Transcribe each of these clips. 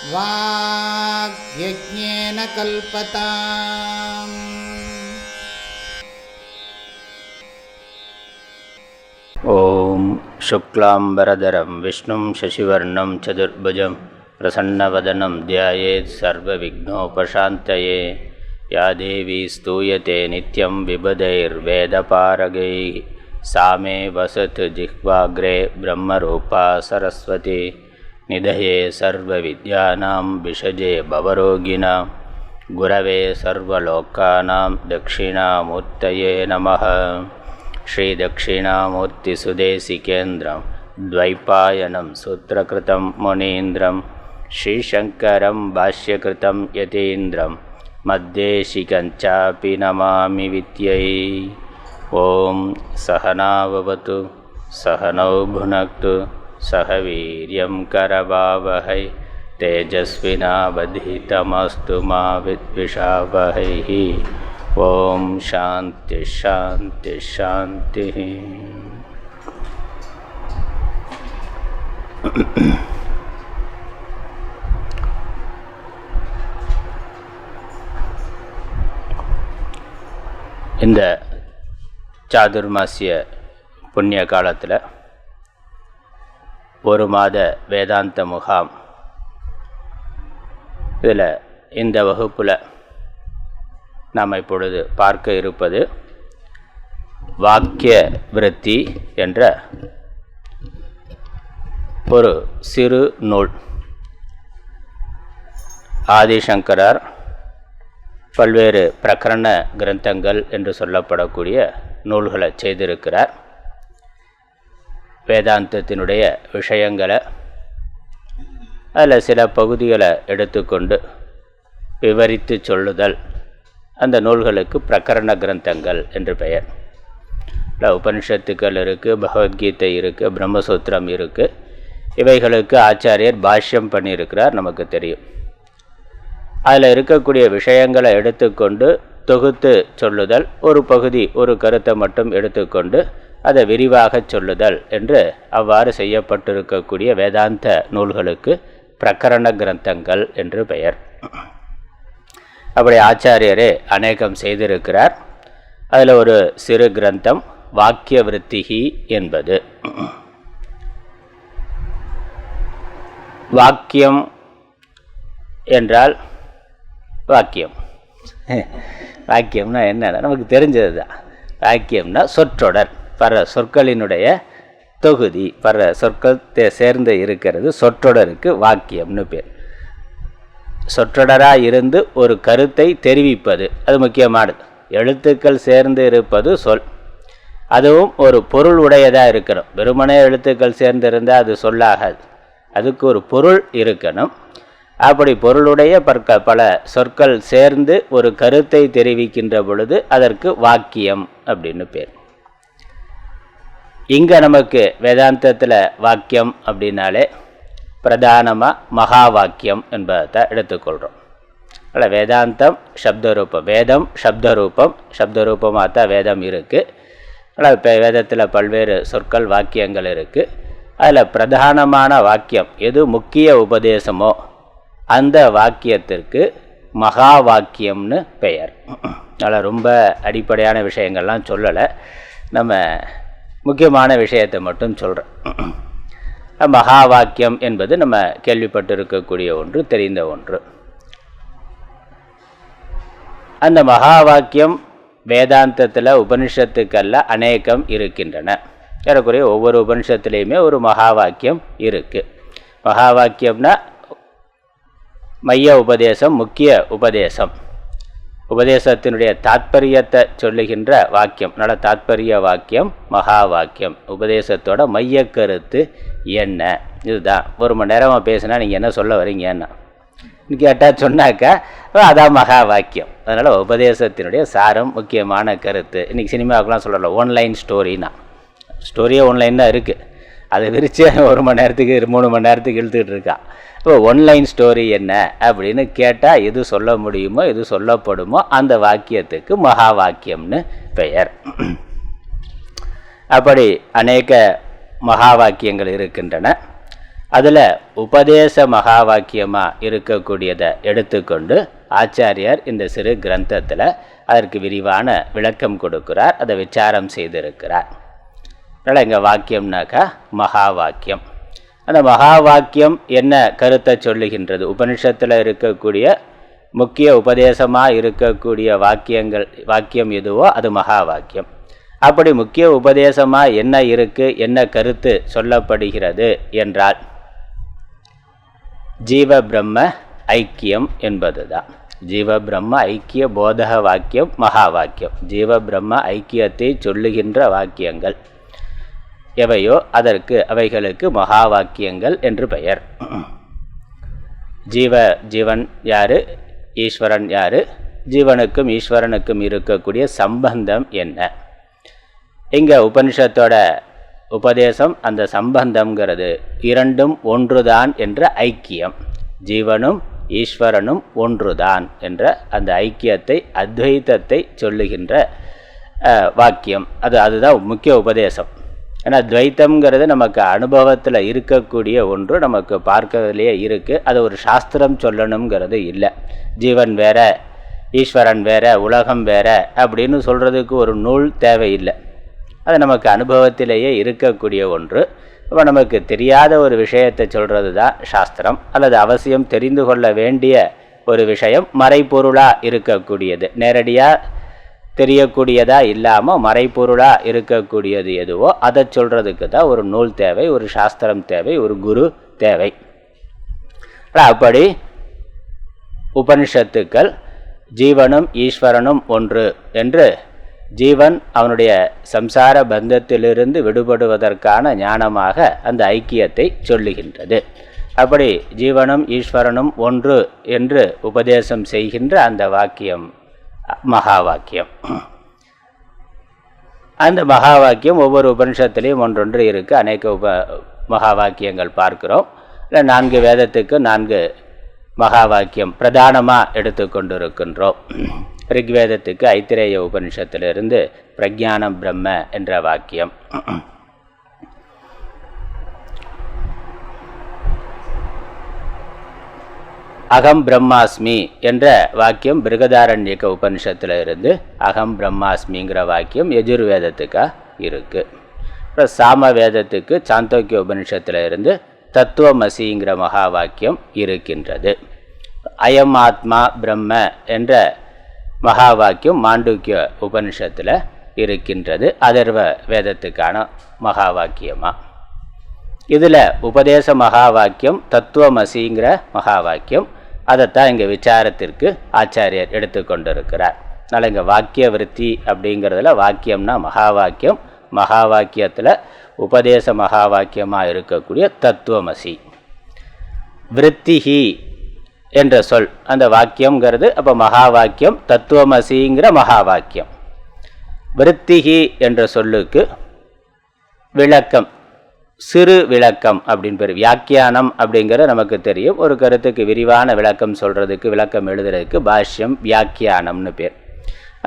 வாக்யஜ்ஞேன கல்பதாம். ஓம் சுக்லாம்பரதரம் விஷ்ணும் சசிவர்ணம் சதுர்புஜம் பிரசன்னவதனம் த்யாயேத் சர்வவிக்னோபசாந்தயே. யா தேவி ஸ்தூயதே நித்யம் விபுதைர்வேதபாரகைः सा मे वसतु जिह्वाग्रे ब्रह्मरूपा सरस्वती. निधये सर्वविद्यानां विषजे भवरोगिणां गुरवे सर्वलोकानां दक्षिणामूर्तये नमः. श्रीदक्षिणामूर्तिसुदेशिकेन्द्रं द्वैपायनं सूत्रकृतं मुनीन्द्रं श्रीशङ्करं भाष्यकृतं यतीन्द्रं मद्देशिकञ्चापि नमामि विद्यै. ओम सहनाववतु सहनौ भुनक्तु सह वीर्यं करवावहै तेजस्विनावधीतमस्तु मा विद्विषावहैः. ओम शांति शांति शांति. இந்த சாதுர்மாசிய புண்ணிய காலத்தில் ஒரு மாத வேதாந்த முகாம். இதில் இந்த வகுப்பில் நாம் இப்பொழுது பார்க்க இருப்பது வாக்கிய விருத்தி என்ற ஒரு சிறு நூல். ஆதிசங்கரர் பல்வேறு பிரகரண கிரந்தங்கள் என்று சொல்லப்படக்கூடிய நூல்களை செய்திருக்கிறார். வேதாந்தத்தினுடைய விஷயங்களை அதில் சில பகுதிகளை எடுத்துக்கொண்டு விவரித்து சொல்லுதல், அந்த நூல்களுக்கு பிரகரண கிரந்தங்கள் என்று பெயர். உபனிஷத்துக்கள் இருக்குது, பகவத்கீதை இருக்குது, பிரம்மசூத்திரம் இருக்குது. இவைகளுக்கு ஆச்சாரியர் பாஷ்யம் பண்ணியிருக்கிறார், நமக்கு தெரியும். அதில் இருக்கக்கூடிய விஷயங்களை எடுத்துக்கொண்டு தொகுத்து சொல்லுதல், ஒரு பகுதி ஒரு கருத்தை மட்டும் எடுத்துக்கொண்டு அதை விரிவாக சொல்லுதல் என்று அவ்வாறு செய்யப்பட்டிருக்கக்கூடிய வேதாந்த நூல்களுக்கு பிரகரண கிரந்தங்கள் என்று பெயர். அப்படி ஆச்சாரியரே அநேகம் செய்திருக்கிறார். அதில் ஒரு சிறு கிரந்தம் வாக்கிய விருத்திகி என்பது. வாக்கியம் என்றால் வாக்கியம். வாக்கியம்னா என்னன்னா நமக்கு தெரிஞ்சது தான். வாக்கியம்னா சொற்றொடர், பல சொற்களினுடைய தொகுதி, பல சொற்கள் சேர்ந்து இருக்கிறது. சொற்றொடருக்கு வாக்கியம்னு பேர். சொற்றொடராக இருந்து ஒரு கருத்தை தெரிவிப்பது, அது முக்கியமானது. எழுத்துக்கள் சேர்ந்து இருப்பது சொல், அதுவும் ஒரு பொருள் உடையதாக இருக்கணும். வெறுமனே எழுத்துக்கள் சேர்ந்து இருந்தால் அது சொல்லாகாது, அதுக்கு ஒரு பொருள் இருக்கணும். அப்படி பொருளுடைய பல சொற்கள் சேர்ந்து ஒரு கருத்தை தெரிவிக்கின்ற பொழுது அதற்கு வாக்கியம் அப்படின்னு பேர். இங்கே நமக்கு வேதாந்தத்தில் வாக்கியம் அப்படின்னாலே பிரதானமாக மகா வாக்கியம் என்பதை எடுத்துக்கொள்கிறோம். அதில் வேதாந்தம் சப்தரூபம், வேதம் சப்தரூபம், சப்தரூபமாக தான் வேதம் இருக்குது. அதில் இப்போ வேதத்தில் பல்வேறு சொற்கள் வாக்கியங்கள் இருக்குது. அதில் பிரதானமான வாக்கியம் எது முக்கிய உபதேசமோ அந்த வாக்கியத்திற்கு மகா வாக்கியம்னு பெயர். அதில் ரொம்ப அடிப்படையான விஷயங்கள்லாம் சொல்லலை, நம்ம முக்கியமான விஷயத்தை மட்டும் சொல்கிறேன். மகா வாக்கியம் என்பது நம்ம கேள்விப்பட்டிருக்கக்கூடிய ஒன்று, தெரிந்த ஒன்று. அந்த மகா வாக்கியம் வேதாந்தத்தில் உபனிஷத்துக்கல்ல அநேகம் இருக்கின்றன. ஏறக்குறைய ஒவ்வொரு உபனிஷத்துலேயுமே ஒரு மகா வாக்கியம் இருக்குது. மகா வாக்கியம்னா மைய உபதேசம், முக்கிய உபதேசம், உபதேசத்தினுடைய தாத்பரியத்தை சொல்லுகின்ற வாக்கியம். நல்ல தாத்பரிய வாக்கியம் மகா வாக்கியம். உபதேசத்தோட மைய கருத்து என்ன, இதுதான். ஒரு மணி நேரமாக பேசினா நீங்கள் என்ன சொல்ல வரீங்கன்னா கேட்டால் சொன்னாக்கா அதான் மகா வாக்கியம். அதனால் உபதேசத்தினுடைய சாரம், முக்கியமான கருத்து. இன்றைக்கி சினிமாவுக்குலாம் சொல்லலாம் ஒன்லைன் ஸ்டோரின்னா, ஸ்டோரியே ஒன்லைன் தான் இருக்குது. அதை விரித்து ஒரு மணி நேரத்துக்கு 3 மணி நேரத்துக்கு இழுத்துக்கிட்டு இருக்கான். இப்போ ஒன்லைன் ஸ்டோரி என்ன அப்படின்னு கேட்டால் எது சொல்ல முடியுமோ எது சொல்லப்படுமோ அந்த வாக்கியத்துக்கு மகா வாக்கியம்னு பெயர். அப்படி அநேக மகா வாக்கியங்கள் இருக்கின்றன. அதில் உபதேச மகா வாக்கியமாக இருக்கக்கூடியதை எடுத்துக்கொண்டு ஆச்சாரியார் இந்த சிறு கிரந்தத்தில் அதற்கு விரிவான விளக்கம் கொடுக்கிறார், அதை விசாரம் செய்திருக்கிறார். அதனால் இங்கே வாக்கியம்னாக்கா மகா வாக்கியம். அந்த மகா வாக்கியம் என்ன கருத்தை சொல்லுகின்றது? உபனிஷத்தில் இருக்கக்கூடிய முக்கிய உபதேசமாக இருக்கக்கூடிய வாக்கியம் எதுவோ அது மகா வாக்கியம். அப்படி முக்கிய உபதேசமாக என்ன இருக்குது, என்ன கருத்து சொல்லப்படுகிறது என்றால் ஜீவ பிரம்ம ஐக்கியம் என்பது தான். ஜீவ பிரம்ம ஐக்கிய போதக வாக்கியம் மகா வாக்கியம். ஜீவ பிரம்ம ஐக்கியத்தை சொல்லுகின்ற வாக்கியங்கள் எவையோ அவைகளுக்கு மகா வாக்கியங்கள் என்று பெயர். ஜீவன் யாரு, ஈஸ்வரன் யாரு, ஜீவனுக்கும் ஈஸ்வரனுக்கும் இருக்கக்கூடிய சம்பந்தம் என்ன? இங்கே உபனிஷத்தோட உபதேசம் அந்த சம்பந்தம்ங்கிறது இரண்டும் ஒன்றுதான் என்ற ஐக்கியம். ஜீவனும் ஈஸ்வரனும் ஒன்றுதான் என்ற அந்த ஐக்கியத்தை, அத்வைத்தத்தை சொல்லுகின்ற வாக்கியம். அதுதான் முக்கிய உபதேசம். ஏன்னா துவைத்தம்ங்கிறது நமக்கு அனுபவத்தில் இருக்கக்கூடிய ஒன்று, நமக்கு பார்க்கறதுலேயே இருக்குது. அது ஒரு சாஸ்திரம் சொல்லணுங்கிறது இல்லை. ஜீவன் வேற, ஈஸ்வரன் வேற, உலகம் வேற அப்படின்னு சொல்கிறதுக்கு ஒரு நூல் தேவையில்லை. அது நமக்கு அனுபவத்திலேயே இருக்கக்கூடிய ஒன்று. இப்போ நமக்கு தெரியாத ஒரு விஷயத்தை சொல்கிறது தான் சாஸ்திரம், அல்லது அவசியம் தெரிந்து கொள்ள வேண்டிய ஒரு விஷயம் மறைப்பொருளாக இருக்கக்கூடியது. நேரடியாக தெரியக்கூடியதாக இல்லாமல் மறைப்பொருளாக இருக்கக்கூடியது எதுவோ அதை சொல்கிறதுக்கு தான் ஒரு நூல் தேவை, ஒரு சாஸ்திரம் தேவை, ஒரு குரு தேவை. அப்படி உபனிஷத்துக்கள் ஜீவனும் ஈஸ்வரனும் ஒன்று என்று, ஜீவன் அவனுடைய சம்சார பந்தத்திலிருந்து விடுபடுவதற்கான ஞானமாக அந்த ஐக்கியத்தை சொல்லுகின்றது. அப்படி ஜீவனும் ஈஸ்வரனும் ஒன்று என்று உபதேசம் செய்கின்ற அந்த வாக்கியம் மகா வாக்கியம். அந்த மகா வாக்கியம் ஒவ்வொரு உபனிஷத்துலேயும் ஒன்றொன்று இருக்குது. அநேக மகா வாக்கியங்கள் பார்க்கிறோம். இல்லை 4 வேதத்துக்கு 4 மகா வாக்கியம் பிரதானமாக எடுத்துக்கொண்டிருக்கின்றோம். ரிக்வேதத்துக்கு ஐத்திரேய உபனிஷத்திலிருந்து பிரஜானம் பிரம்ம என்ற வாக்கியம், அகம் பிரம்மாஸ்மி என்ற வாக்கியம் பிருகதாரண்யக உபனிஷத்தில் இருந்து அகம் பிரம்மாஸ்மிங்கிற வாக்கியம் யஜுர்வேதத்துக்காக இருக்குது. அப்புறம் சாம வேதத்துக்கு சாந்தோக்கிய உபனிஷத்தில் இருந்து தத்துவமசிங்கிற மகா வாக்கியம் இருக்கின்றது. அயம் ஆத்மா பிரம்ம என்ற மகா வாக்கியம் மாண்டூக்கிய உபனிஷத்தில் இருக்கின்றது, அதர்வ வேதத்துக்கான மகா வாக்கியமாக. இதில் உபதேச மகா வாக்கியம் தத்துவமசிங்கிற மகா வாக்கியம், அதைத்தான் இங்கே விசாரத்திற்கு ஆச்சாரியர் எடுத்துக்கொண்டிருக்கிறார். அதனால் இங்கே வாக்கிய விருத்தி அப்படிங்கிறதுல வாக்கியம்னா மகா வாக்கியம், மகா வாக்கியத்தில் உபதேச மகா வாக்கியமாக இருக்கக்கூடிய தத்துவமசி. விருத்திஹி என்ற சொல் அந்த வாக்கியம்ங்கிறது அப்போ மகா வாக்கியம், தத்துவமசிங்கிற மகா வாக்கியம். விருத்திஹி என்ற சொல்லுக்கு விளக்கம், சிறு விளக்கம் அப்படின்னு பேர். வியாக்கியானம் அப்படிங்கிற நமக்கு தெரியும். ஒரு கருத்துக்கு விரிவான விளக்கம் சொல்கிறதுக்கு, விளக்கம் எழுதுறதுக்கு பாஷ்யம் வியாக்கியானம்னு பேர்.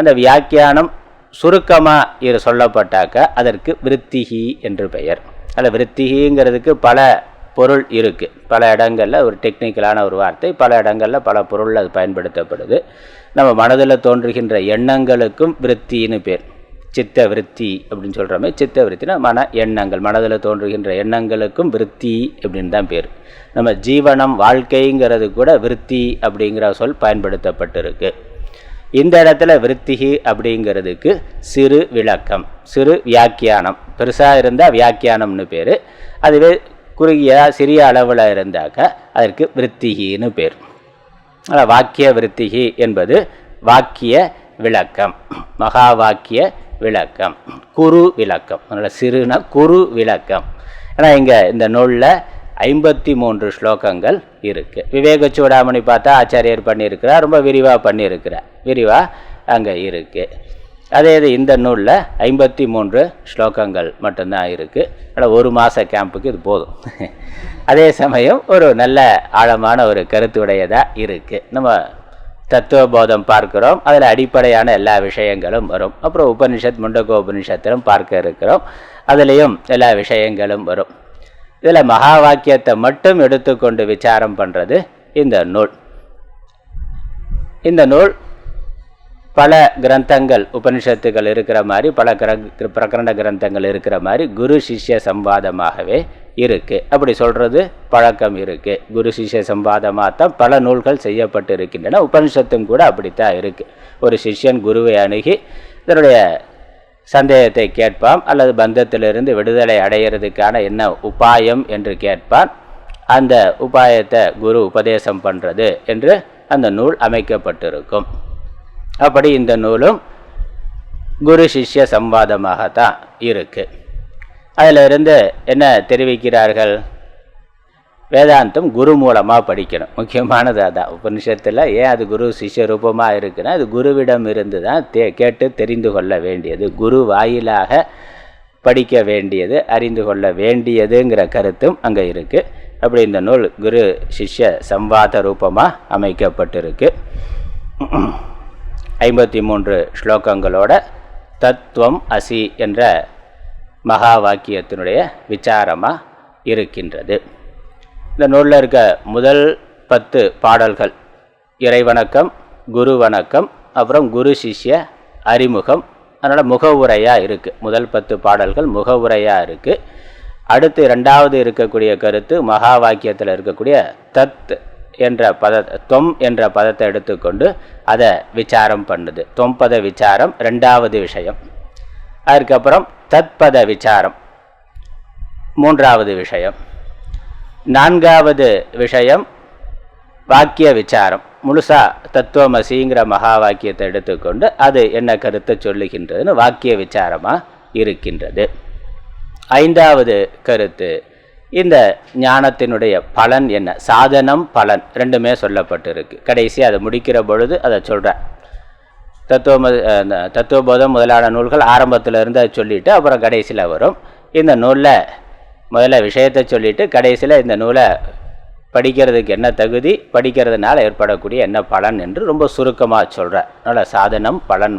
அந்த வியாக்கியானம் சுருக்கமாக சொல்லப்பட்டாக்க அதற்கு விருத்திஹி என்று பெயர். அதில் விருத்திஹிங்கிறதுக்கு பல பொருள் இருக்குது. பல இடங்களில் ஒரு டெக்னிக்கலான ஒரு வார்த்தை, பல இடங்களில் பல பொருள் அது பயன்படுத்தப்படுது. நம்ம மனதில் தோன்றுகின்ற எண்ணங்களுக்கும் விருத்தின்னு பேர். சித்த விருத்தி அப்படின்னு சொல்கிறோமே, சித்த விருத்தினா மன எண்ணங்கள், மனதில் தோன்றுகின்ற எண்ணங்களுக்கும் விருத்தி அப்படின்னு தான் பேர். நம்ம ஜீவனம் வாழ்க்கைங்கிறது கூட விருத்தி அப்படிங்கிற சொல் பயன்படுத்தப்பட்டிருக்கு. இந்த இடத்துல விருத்திகி அப்படிங்கிறதுக்கு சிறு விளக்கம், சிறு வியாக்கியானம். பெருசாக இருந்தால் வியாக்கியானம்னு பேர், அதுவே குறுகிய சிறிய அளவில் இருந்தாக்க அதற்கு விருத்திகின்னு பேர். ஆனால் வாக்கிய விருத்திகி என்பது வாக்கிய விளக்கம், மகா வாக்கிய விளக்கம், குரு விளக்கம். அதனால் சிறுனா குரு விளக்கம். ஆனால் இங்கே இந்த நூலில் 53 ஸ்லோகங்கள் இருக்குது. விவேக சூடாமணி பார்த்தா ஆச்சாரியர் பண்ணியிருக்கிறார், ரொம்ப விரிவாக பண்ணியிருக்கிறார், விரிவாக அங்கே இருக்குது. அதே இது இந்த நூலில் 53 ஸ்லோகங்கள் மட்டும்தான் இருக்குது. ஆனால் 1 மாத கேம்புக்கு இது போதும். அதே சமயம் ஒரு நல்ல ஆழமான ஒரு கருத்துடையதாக இருக்குது. நம்ம தத்துவபோதம் பார்க்கிறோம், அதில் அடிப்படையான எல்லா விஷயங்களும் வரும். அப்புறம் உபனிஷத் முண்டகோ உபனிஷத்திலும் பார்க்க இருக்கிறோம், அதுலேயும் எல்லா விஷயங்களும் வரும். இதில் மகா வாக்கியத்தை மட்டும் எடுத்துக்கொண்டு விசாரம் பண்ணுறது இந்த நூல். இந்த நூல் பல கிரந்தங்கள் உபனிஷத்துகள் இருக்கிற மாதிரி, பல பிரகரண கிரந்தங்கள் இருக்கிற மாதிரி குரு சிஷ்ய சம்வாதமாகவே இருக்குது. அப்படி சொல்கிறது பழக்கம் இருக்குது. குரு சிஷ்ய சம்வாதமாக தான் பல நூல்கள் செய்யப்பட்டு இருக்கின்றன. உபனிஷத்தும் கூட அப்படித்தான் இருக்குது. ஒரு சிஷ்யன் குருவை அணுகி இதனுடைய சந்தேகத்தை கேட்பான், அல்லது பந்தத்திலிருந்து விடுதலை அடைகிறதுக்கான என்ன உபாயம் என்று கேட்பான். அந்த உபாயத்தை குரு உபதேசம் பண்ணுறது என்று அந்த நூல் அமைக்கப்பட்டிருக்கும். அப்படி இந்த நூலும் குரு சிஷ்ய சம்வாதமாகத்தான் இருக்குது. அதிலிருந்து என்ன தெரிவிக்கிறார்கள்? வேதாந்தம் குரு மூலமாக படிக்கணும். முக்கியமானது அதான். உபனிஷத்தில் ஏன் அது குரு சிஷ்ய ரூபமாக இருக்குன்னா, அது குருவிடம் இருந்து தான் கேட்டு தெரிந்து கொள்ள வேண்டியது, குரு வாயிலாக படிக்க வேண்டியது, அறிந்து கொள்ள வேண்டியதுங்கிற கருத்தும் அங்கே இருக்குது. அப்படி இந்த நூல் குரு சிஷ்ய சம்வாத ரூபமாக அமைக்கப்பட்டிருக்கு. 53 ஸ்லோகங்களோட தத்துவம் அசி என்ற மகா வாக்கியத்தினுடைய விசாரமாக இருக்கின்றது. இந்த நூலில் இருக்க முதல் 10 பாடல்கள் இறைவணக்கம், குரு வணக்கம், அப்புறம் குரு சிஷ்ய அறிமுகம். அதனால் முகவுரையாக இருக்குது. முதல் 10 பாடல்கள் முகவுரையாக இருக்குது. அடுத்து 2வது இருக்கக்கூடிய கருத்து மகா வாக்கியத்தில் இருக்கக்கூடிய தத் என்ற தொம் என்ற பதத்தை எடுத்துக்கொண்டு அதை விசாரம் பண்ணுது. தொம்பத விசாரம் 2வது விஷயம். அதுக்கப்புறம் தத்பத விசாரம் 3வது விஷயம். 4வது விஷயம் வாக்கிய விசாரம். முழுசாக தத்துவமசிங்கிற மகா வாக்கியத்தை எடுத்துக்கொண்டு அது என்ன கருத்தை சொல்லுகின்றதுன்னு வாக்கிய விசாரமாக இருக்கின்றது. 5வது கருத்து இந்த ஞானத்தினுடைய பலன் என்ன, சாதனம் பலன் ரெண்டுமே சொல்லப்பட்டிருக்கு. கடைசி அதை முடிக்கிற பொழுது அதை சொல்கிறேன். தத்துவபோதம் முதலான நூல்கள் ஆரம்பத்தில் இருந்து அதை சொல்லிவிட்டு அப்புறம் கடைசியில் வரும். இந்த நூலில் முதல்ல விஷயத்தை சொல்லிவிட்டு கடைசியில் இந்த நூலை படிக்கிறதுக்கு என்ன தகுதி, படிக்கிறதுனால ஏற்படக்கூடிய என்ன பலன் என்று ரொம்ப சுருக்கமாக சொல்கிறேன். அதனால் சாதனம் பலன்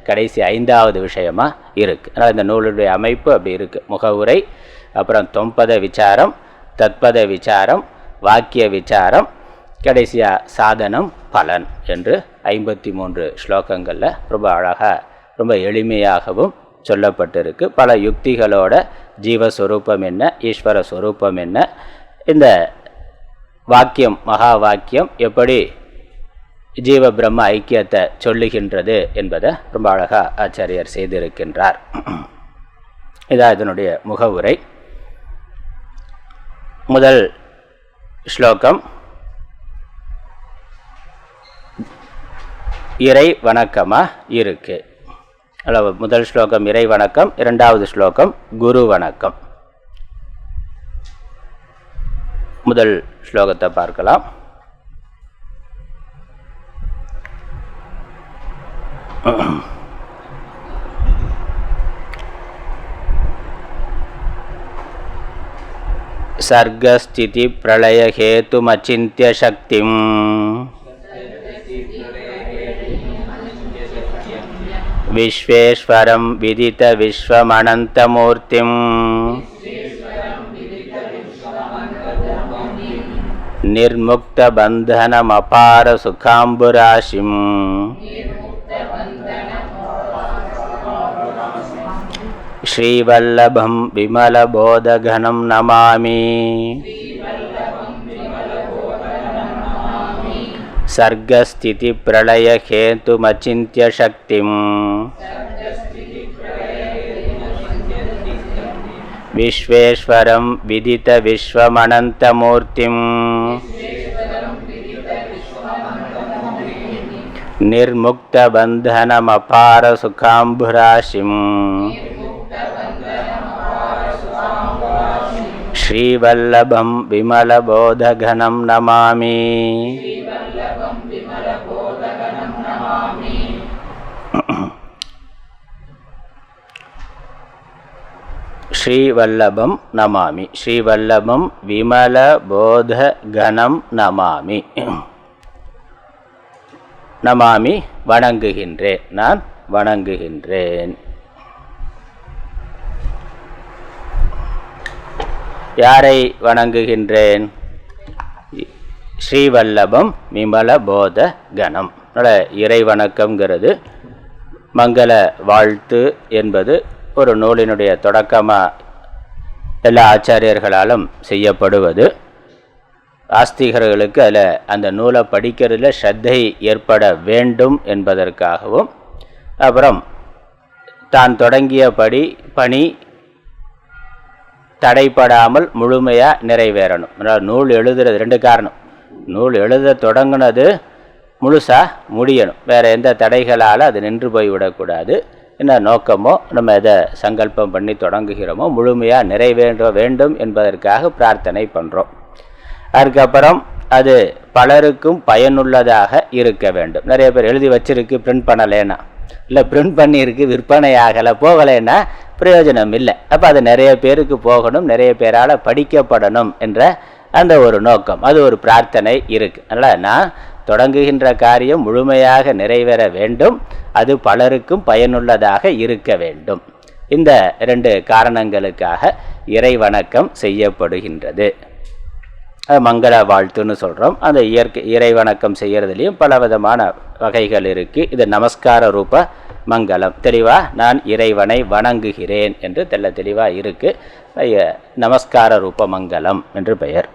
கடைசி 5வது விஷயமாக இருக்குது. அதனால் இந்த நூலுடைய அமைப்பு அப்படி இருக்குது. முகவுரை, அப்புறம் தொம்பத விசாரம், தத்பத விசாரம், வாக்கிய விசாரம், கடைசியாக சாதனம் பலன் என்று 53 ஸ்லோகங்களில் ரொம்ப அழகாக ரொம்ப எளிமையாகவும் சொல்லப்பட்டிருக்கு. பல யுக்திகளோட ஜீவஸ்வரூபம் என்ன, ஈஸ்வர ஸ்வரூபம் என்ன, இந்த வாக்கியம் மகா வாக்கியம் எப்படி ஜீவ பிரம்ம ஐக்கியத்தை சொல்லுகின்றது என்பதை ரொம்ப அழகாக ஆச்சாரியர் செய்திருக்கின்றார். இதான் இதனுடைய முகவுரை. முதல் ஸ்லோகம் இறை வணக்கமாக இருக்கு. அளவு முதல் ஸ்லோகம் இறை வணக்கம், 2வது ஸ்லோகம் குரு வணக்கம். முதல் ஸ்லோகத்தை பார்க்கலாம். சர்கஸ்திதி பிரளய ஹேதுமச்சிந்த்ய சக்திம் விஸ்வேஸ்வரம் விதித விஸ்வமனந்தமூர்த்திம் நிர்முக்த பந்தனமபார சுகாம்புராசிம் ஸ்ரீவல்லபம் விமலபோதகனம் நமாமி. சர்கஸ்திதி பிரளய ஹேதுமச்சிந்த்ய சக்திம் விஸ்வேஸ்வரம் விதித விஸ்வமனந்தமூர்த்திம் நிர்முக்த பந்தனமபார சுகாம்புராசிம் ஸ்ரீவல்லபம் விமலபோதகனம் நமாமி. ஸ்ரீவல்லபம் நமாமி. ஸ்ரீவல்லபம் விமலபோதகனம் நமாமி. நமாமி வணங்குகின்றேன், நான் வணங்குகின்றேன். யாரை வணங்குகின்றேன்? ஸ்ரீவல்லபம் விமல போத கணம். இறை வணக்கம்ங்கிறது மங்கள வாழ்த்து என்பது ஒரு நூலினுடைய தொடக்கமாக எல்லா ஆச்சாரியர்களாலும் செய்யப்படுவது. ஆஸ்திகர்களுக்கு அதில் அந்த நூலை படிக்கிறதுல ஸ்ரத்தை ஏற்பட வேண்டும் என்பதற்காகவும், அப்புறம் தான் தொடங்கிய பணி தடைப்படாமல் முழுமையாக நிறைவேறணும். நூல் எழுதுறது 2 காரணம். நூல் எழுத தொடங்கினது முழுசாக முடியணும், வேறு எந்த தடைகளால் அது நின்று போய்விடக்கூடாது. என்ன நோக்கமோ, நம்ம எதை சங்கல்பம் பண்ணி தொடங்குகிறோமோ முழுமையாக நிறைவேற வேண்டும் என்பதற்காக பிரார்த்தனை பண்ணுறோம். அதுக்கப்புறம் அது பலருக்கும் பயனுள்ளதாக இருக்க வேண்டும். நிறைய பேர் எழுதி வச்சிருக்கு, பிரிண்ட் பண்ணலைன்னா, இல்லை பிரிண்ட் பண்ணியிருக்கு விற்பனை ஆகலை போகலைன்னா பிரயோஜனம் இல்லை. அப்போ அது நிறைய பேருக்கு போகணும், நிறைய பேரால் படிக்கப்படணும் என்ற அந்த ஒரு நோக்கம், அது ஒரு பிரார்த்தனை இருக்குது. அதனால் நான் தொடங்குகின்ற காரியம் முழுமையாக நிறைவேற வேண்டும், அது பலருக்கும் பயனுள்ளதாக இருக்க வேண்டும். இந்த 2 காரணங்களுக்காக இறை வணக்கம் செய்யப்படுகின்றது. மங்கள வாழ்த்துன்னு சொல்கிறோம். அந்த இறை வணக்கம் செய்கிறதுலேயும் பல விதமான வகைகள் இருக்குது. இது நமஸ்கார ரூப மங்களம். தெளிவாக நான் இறைவனை வணங்குகிறேன் என்று தெளிவாக இருக்குது. நமஸ்கார ரூப மங்களம் என்று பெயர்.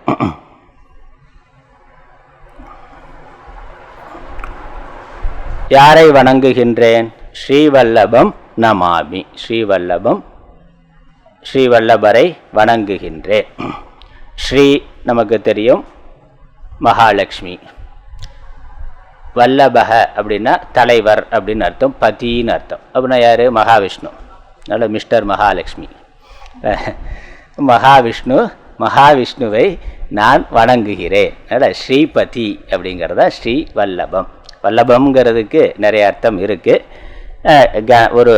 யாரை வணங்குகின்றேன்? ஸ்ரீவல்லபம் நமாமி. ஸ்ரீவல்லபரை வணங்குகின்றேன். ஸ்ரீ நமக்கு தெரியும் மகாலட்சுமி. வல்லபக அப்படின்னா தலைவர் அப்படின்னு அர்த்தம், பதின்னு அர்த்தம். அப்படின்னா யார்? மகாவிஷ்ணு. அதனால் மிஸ்டர் மகாலட்சுமி. மகாவிஷ்ணுவை நான் வணங்குகிறேன். அதனால் ஸ்ரீபதி அப்படிங்கிறதா ஸ்ரீ வல்லபம். வல்லபம்ங்கிறதுக்கு நிறைய அர்த்தம் இருக்குது. ஒரு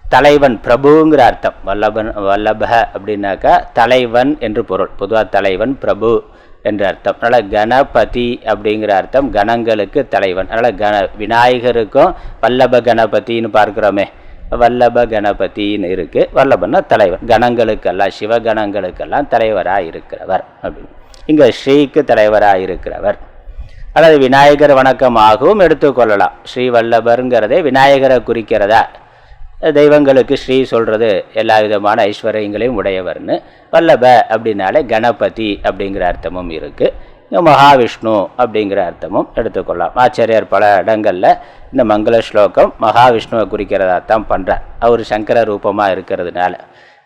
தலைவன், பிரபுங்கிற அர்த்தம். வல்லப அப்படின்னாக்கா தலைவன் என்று பொருள். பொதுவாக தலைவன் பிரபு என்ற அர்த்தம். அதனால் கணபதி அப்படிங்கிற அர்த்தம் கணங்களுக்கு தலைவன். அதனால் விநாயகருக்கும் வல்லப கணபதினு பார்க்குறோமே, வல்லப கணபதின்னு இருக்குது. வல்லபன்னா தலைவன், கணங்களுக்கெல்லாம் சிவகணங்களுக்கெல்லாம் தலைவராக இருக்கிறவர் அப்படின்னு. இங்கே ஸ்ரீக்கு தலைவராக இருக்கிறவர். அல்லது விநாயகர் வணக்கமாகவும் எடுத்துக்கொள்ளலாம். ஸ்ரீ வல்லபருங்கிறதே விநாயகரை குறிக்கிறதா. தெய்வங்களுக்கு ஸ்ரீ சொல்கிறது எல்லா விதமான ஐஸ்வர்யங்களையும் உடையவர்னு. வல்லப அப்படின்னாலே கணபதி அப்படிங்கிற அர்த்தமும் இருக்குது. மகாவிஷ்ணு அப்படிங்கிற அர்த்தமும் எடுத்துக்கொள்ளலாம். ஆச்சாரியார் பல இடங்களில் இந்த மங்கள ஸ்லோகம் மகாவிஷ்ணுவை குறிக்கிறதா தான் பண்ணுறார். அவர் சங்கர ரூபமாக இருக்கிறதுனால,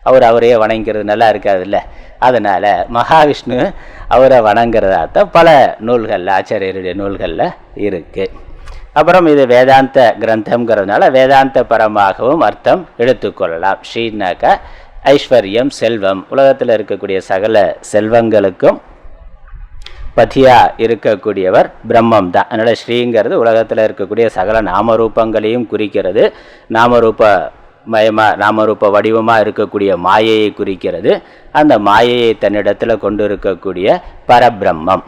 அவரையே வணங்கிறது நல்லா இருக்காது இல்லை, அதனால் மகாவிஷ்ணு அவரை வணங்குறதா தான் பல நூல்களில், ஆச்சாரியருடைய நூல்களில் இருக்குது. அப்புறம் இது வேதாந்த கிரந்தம்ங்கிறதுனால வேதாந்த பரமாகவும் அர்த்தம் எடுத்துக்கொள்ளலாம். ஸ்ரீனாக்கா ஐஸ்வர்யம், செல்வம், உலகத்தில் இருக்கக்கூடிய சகல செல்வங்களுக்கும் பதியா இருக்கக்கூடியவர் பிரம்மம் தான். அதனால் ஸ்ரீங்கிறது உலகத்தில் இருக்கக்கூடிய சகல நாமரூபங்களையும் குறிக்கிறது. நாமரூப வடிவமாக இருக்கக்கூடிய மாயையை குறிக்கிறது. அந்த மாயையை தன்னிடத்தில் கொண்டு இருக்கக்கூடிய பரபிரம்மம்,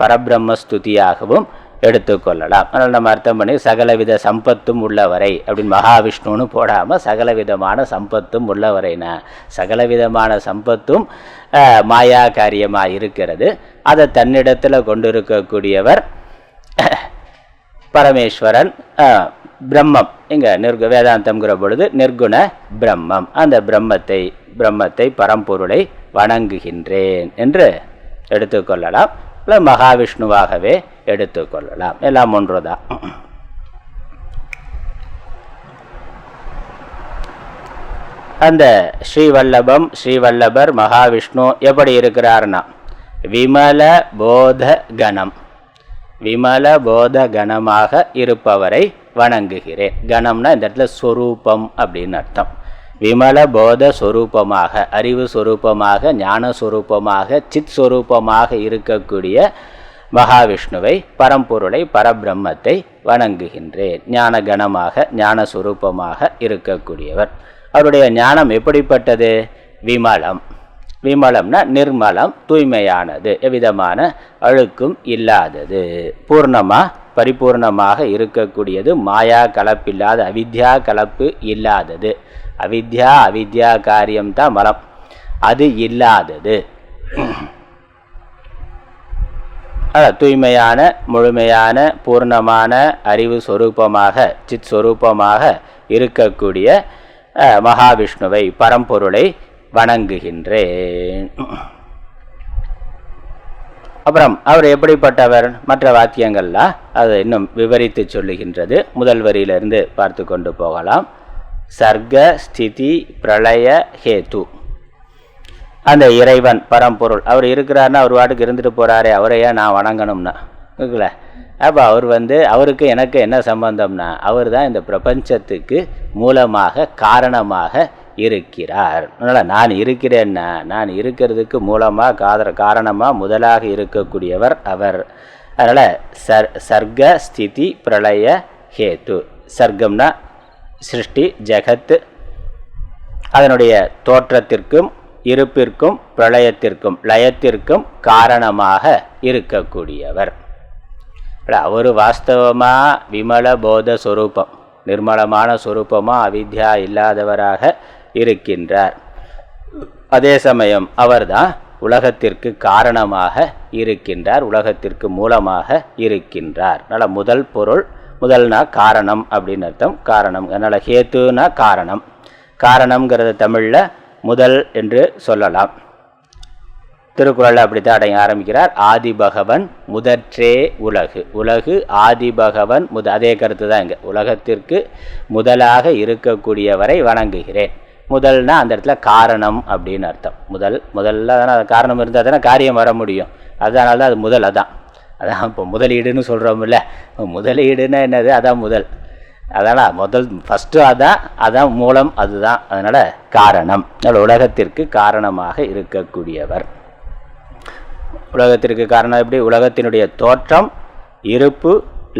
பரபிரம்ம ஸ்துதியாகவும் எடுத்துக்கொள்ளலாம். அதனால் நம்ம அர்த்தம் பண்ணி சகலவித சம்பத்தும் உள்ளவரை அப்படின்னு மகாவிஷ்ணுன்னு போடாமல் சகலவிதமான சம்பத்தும் உள்ளவரைனா, சகலவிதமான சம்பத்தும் மாயா காரியமாக இருக்கிறது. அதை தன்னிடத்தில் கொண்டிருக்கக்கூடியவர் பரமேஸ்வரன், பிரம்மம். இங்கே வேதாந்தம்ங்கிற பொழுது நிர்குண பிரம்மம். அந்த பிரம்மத்தை பரம்பொருளை வணங்குகின்றேன் என்று எடுத்துக்கொள்ளலாம். இல்லை மகாவிஷ்ணுவாகவே எடுத்துக்கொள்ளலாம். எல்லாம் ஒன்றுதான். அந்த ஸ்ரீவல்லபர் மகாவிஷ்ணு எப்படி இருக்கிறார்னா விமல போத கணம். விமல போத கணமாக இருப்பவரை வணங்குகிறேன். கணம்னா இந்த இடத்துல ஸ்வரூபம் அப்படின்னு அர்த்தம். விமல போத ஸ்வரூபமாக, அறிவு ஸ்வரூபமாக, ஞான ஸ்வரூபமாக, சித் ஸ்வரூபமாக இருக்கக்கூடிய மகாவிஷ்ணுவை, பரம்பொருளை, பரபிரம்மத்தை வணங்குகின்றேன். ஞான கணமாக, ஞான ஸ்வரூபமாக இருக்கக்கூடியவர். அவருடைய ஞானம் எப்படிப்பட்டது? விமலம். விமலம்னா நிர்மலம், தூய்மையானது, எவ்விதமான அழுக்கும் இல்லாதது, பரிபூர்ணமாக இருக்கக்கூடியது, மாயா கலப்பில்லாத, அவித்யா கலப்பு இல்லாதது. அவித்யா காரியம்தான் மலம். அது இல்லாதது. தூய்மையான முழுமையான பூர்ணமான அறிவு சொரூபமாக சித் சொரூபமாக இருக்கக்கூடிய மகாவிஷ்ணுவை பரம்பொருளை வணங்குகின்றேன். அப்புறம் அவர் எப்படிப்பட்டவர் மற்ற வாக்கியங்கள்லாம் அதை இன்னும் விவரித்து சொல்லுகின்றது. முதல் வரியிலிருந்து பார்த்து கொண்டு போகலாம். சர்க்க ஸ்திதி பிரளய ஹேது. அந்த இறைவன் பரம்பொருள் அவர் இருக்கிறாருன்னா அவர் வாட்டுக்கு இருந்துட்டு போகிறாரே, அவரையே நான் வணங்கணும்னா இருக்குல்ல. அப்போ அவர் அவருக்கு எனக்கு என்ன சம்பந்தம்னா அவர் தான் இந்த பிரபஞ்சத்துக்கு மூலமாக காரணமாக இருக்கிறார். அதனால் நான் இருக்கிறேன்னா நான் இருக்கிறதுக்கு மூலமாக காரணமாக முதலாக இருக்கக்கூடியவர் அவர். அதனால் சர்க்க ஸ்திதி பிரளய ஹேத்து. சர்க்கம்னா சிருஷ்டி ஜெகத்து, அதனுடைய தோற்றத்திற்கும் இருப்பிற்கும் பிரளயத்திற்கும் லயத்திற்கும் காரணமாக இருக்கக்கூடியவர். அவர் வாஸ்தவமாக விமல போத சொரூபம், நிர்மலமான சொரூபமாக அவித்யா இல்லாதவராக இருக்கின்றார். அதே சமயம் அவர்தான் உலகத்திற்கு காரணமாக இருக்கின்றார், உலகத்திற்கு மூலமாக இருக்கின்றார். அதனால் முதல் பொருள், முதல்னா காரணம் அப்படின்னு அர்த்தம். காரணம் அதனால் ஹேத்துனா காரணம். காரணம்ங்கிறத தமிழில் முதல் என்று சொல்லலாம். திருக்குறள் அப்படித்தான் ஆரம்பிக்கிறார். ஆதிபகவன் முதற்றே உலகு. உலகு ஆதிபகவன் அதே கருத்து தான் இங்கே. உலகத்திற்கு முதலாக இருக்கக்கூடியவரை வணங்குகிறேன். முதல்னா அந்த இடத்துல காரணம் அப்படின்னு அர்த்தம். முதல்ல தானே காரணம் இருந்தால் தானே காரியம் வர முடியும். அதனால தான் அது முதல். அதான் இப்போ முதலீடுன்னு சொல்கிறோம்ல. முதலீடுன்னா என்னது? அதான் முதல். அதனால் ஃபஸ்ட்டு அதான் மூலம், அதுதான். அதனால் காரணம். அதனால் உலகத்திற்கு காரணமாக இருக்கக்கூடியவர். உலகத்திற்கு காரணம் எப்படி? உலகத்தினுடைய தோற்றம், இருப்பு,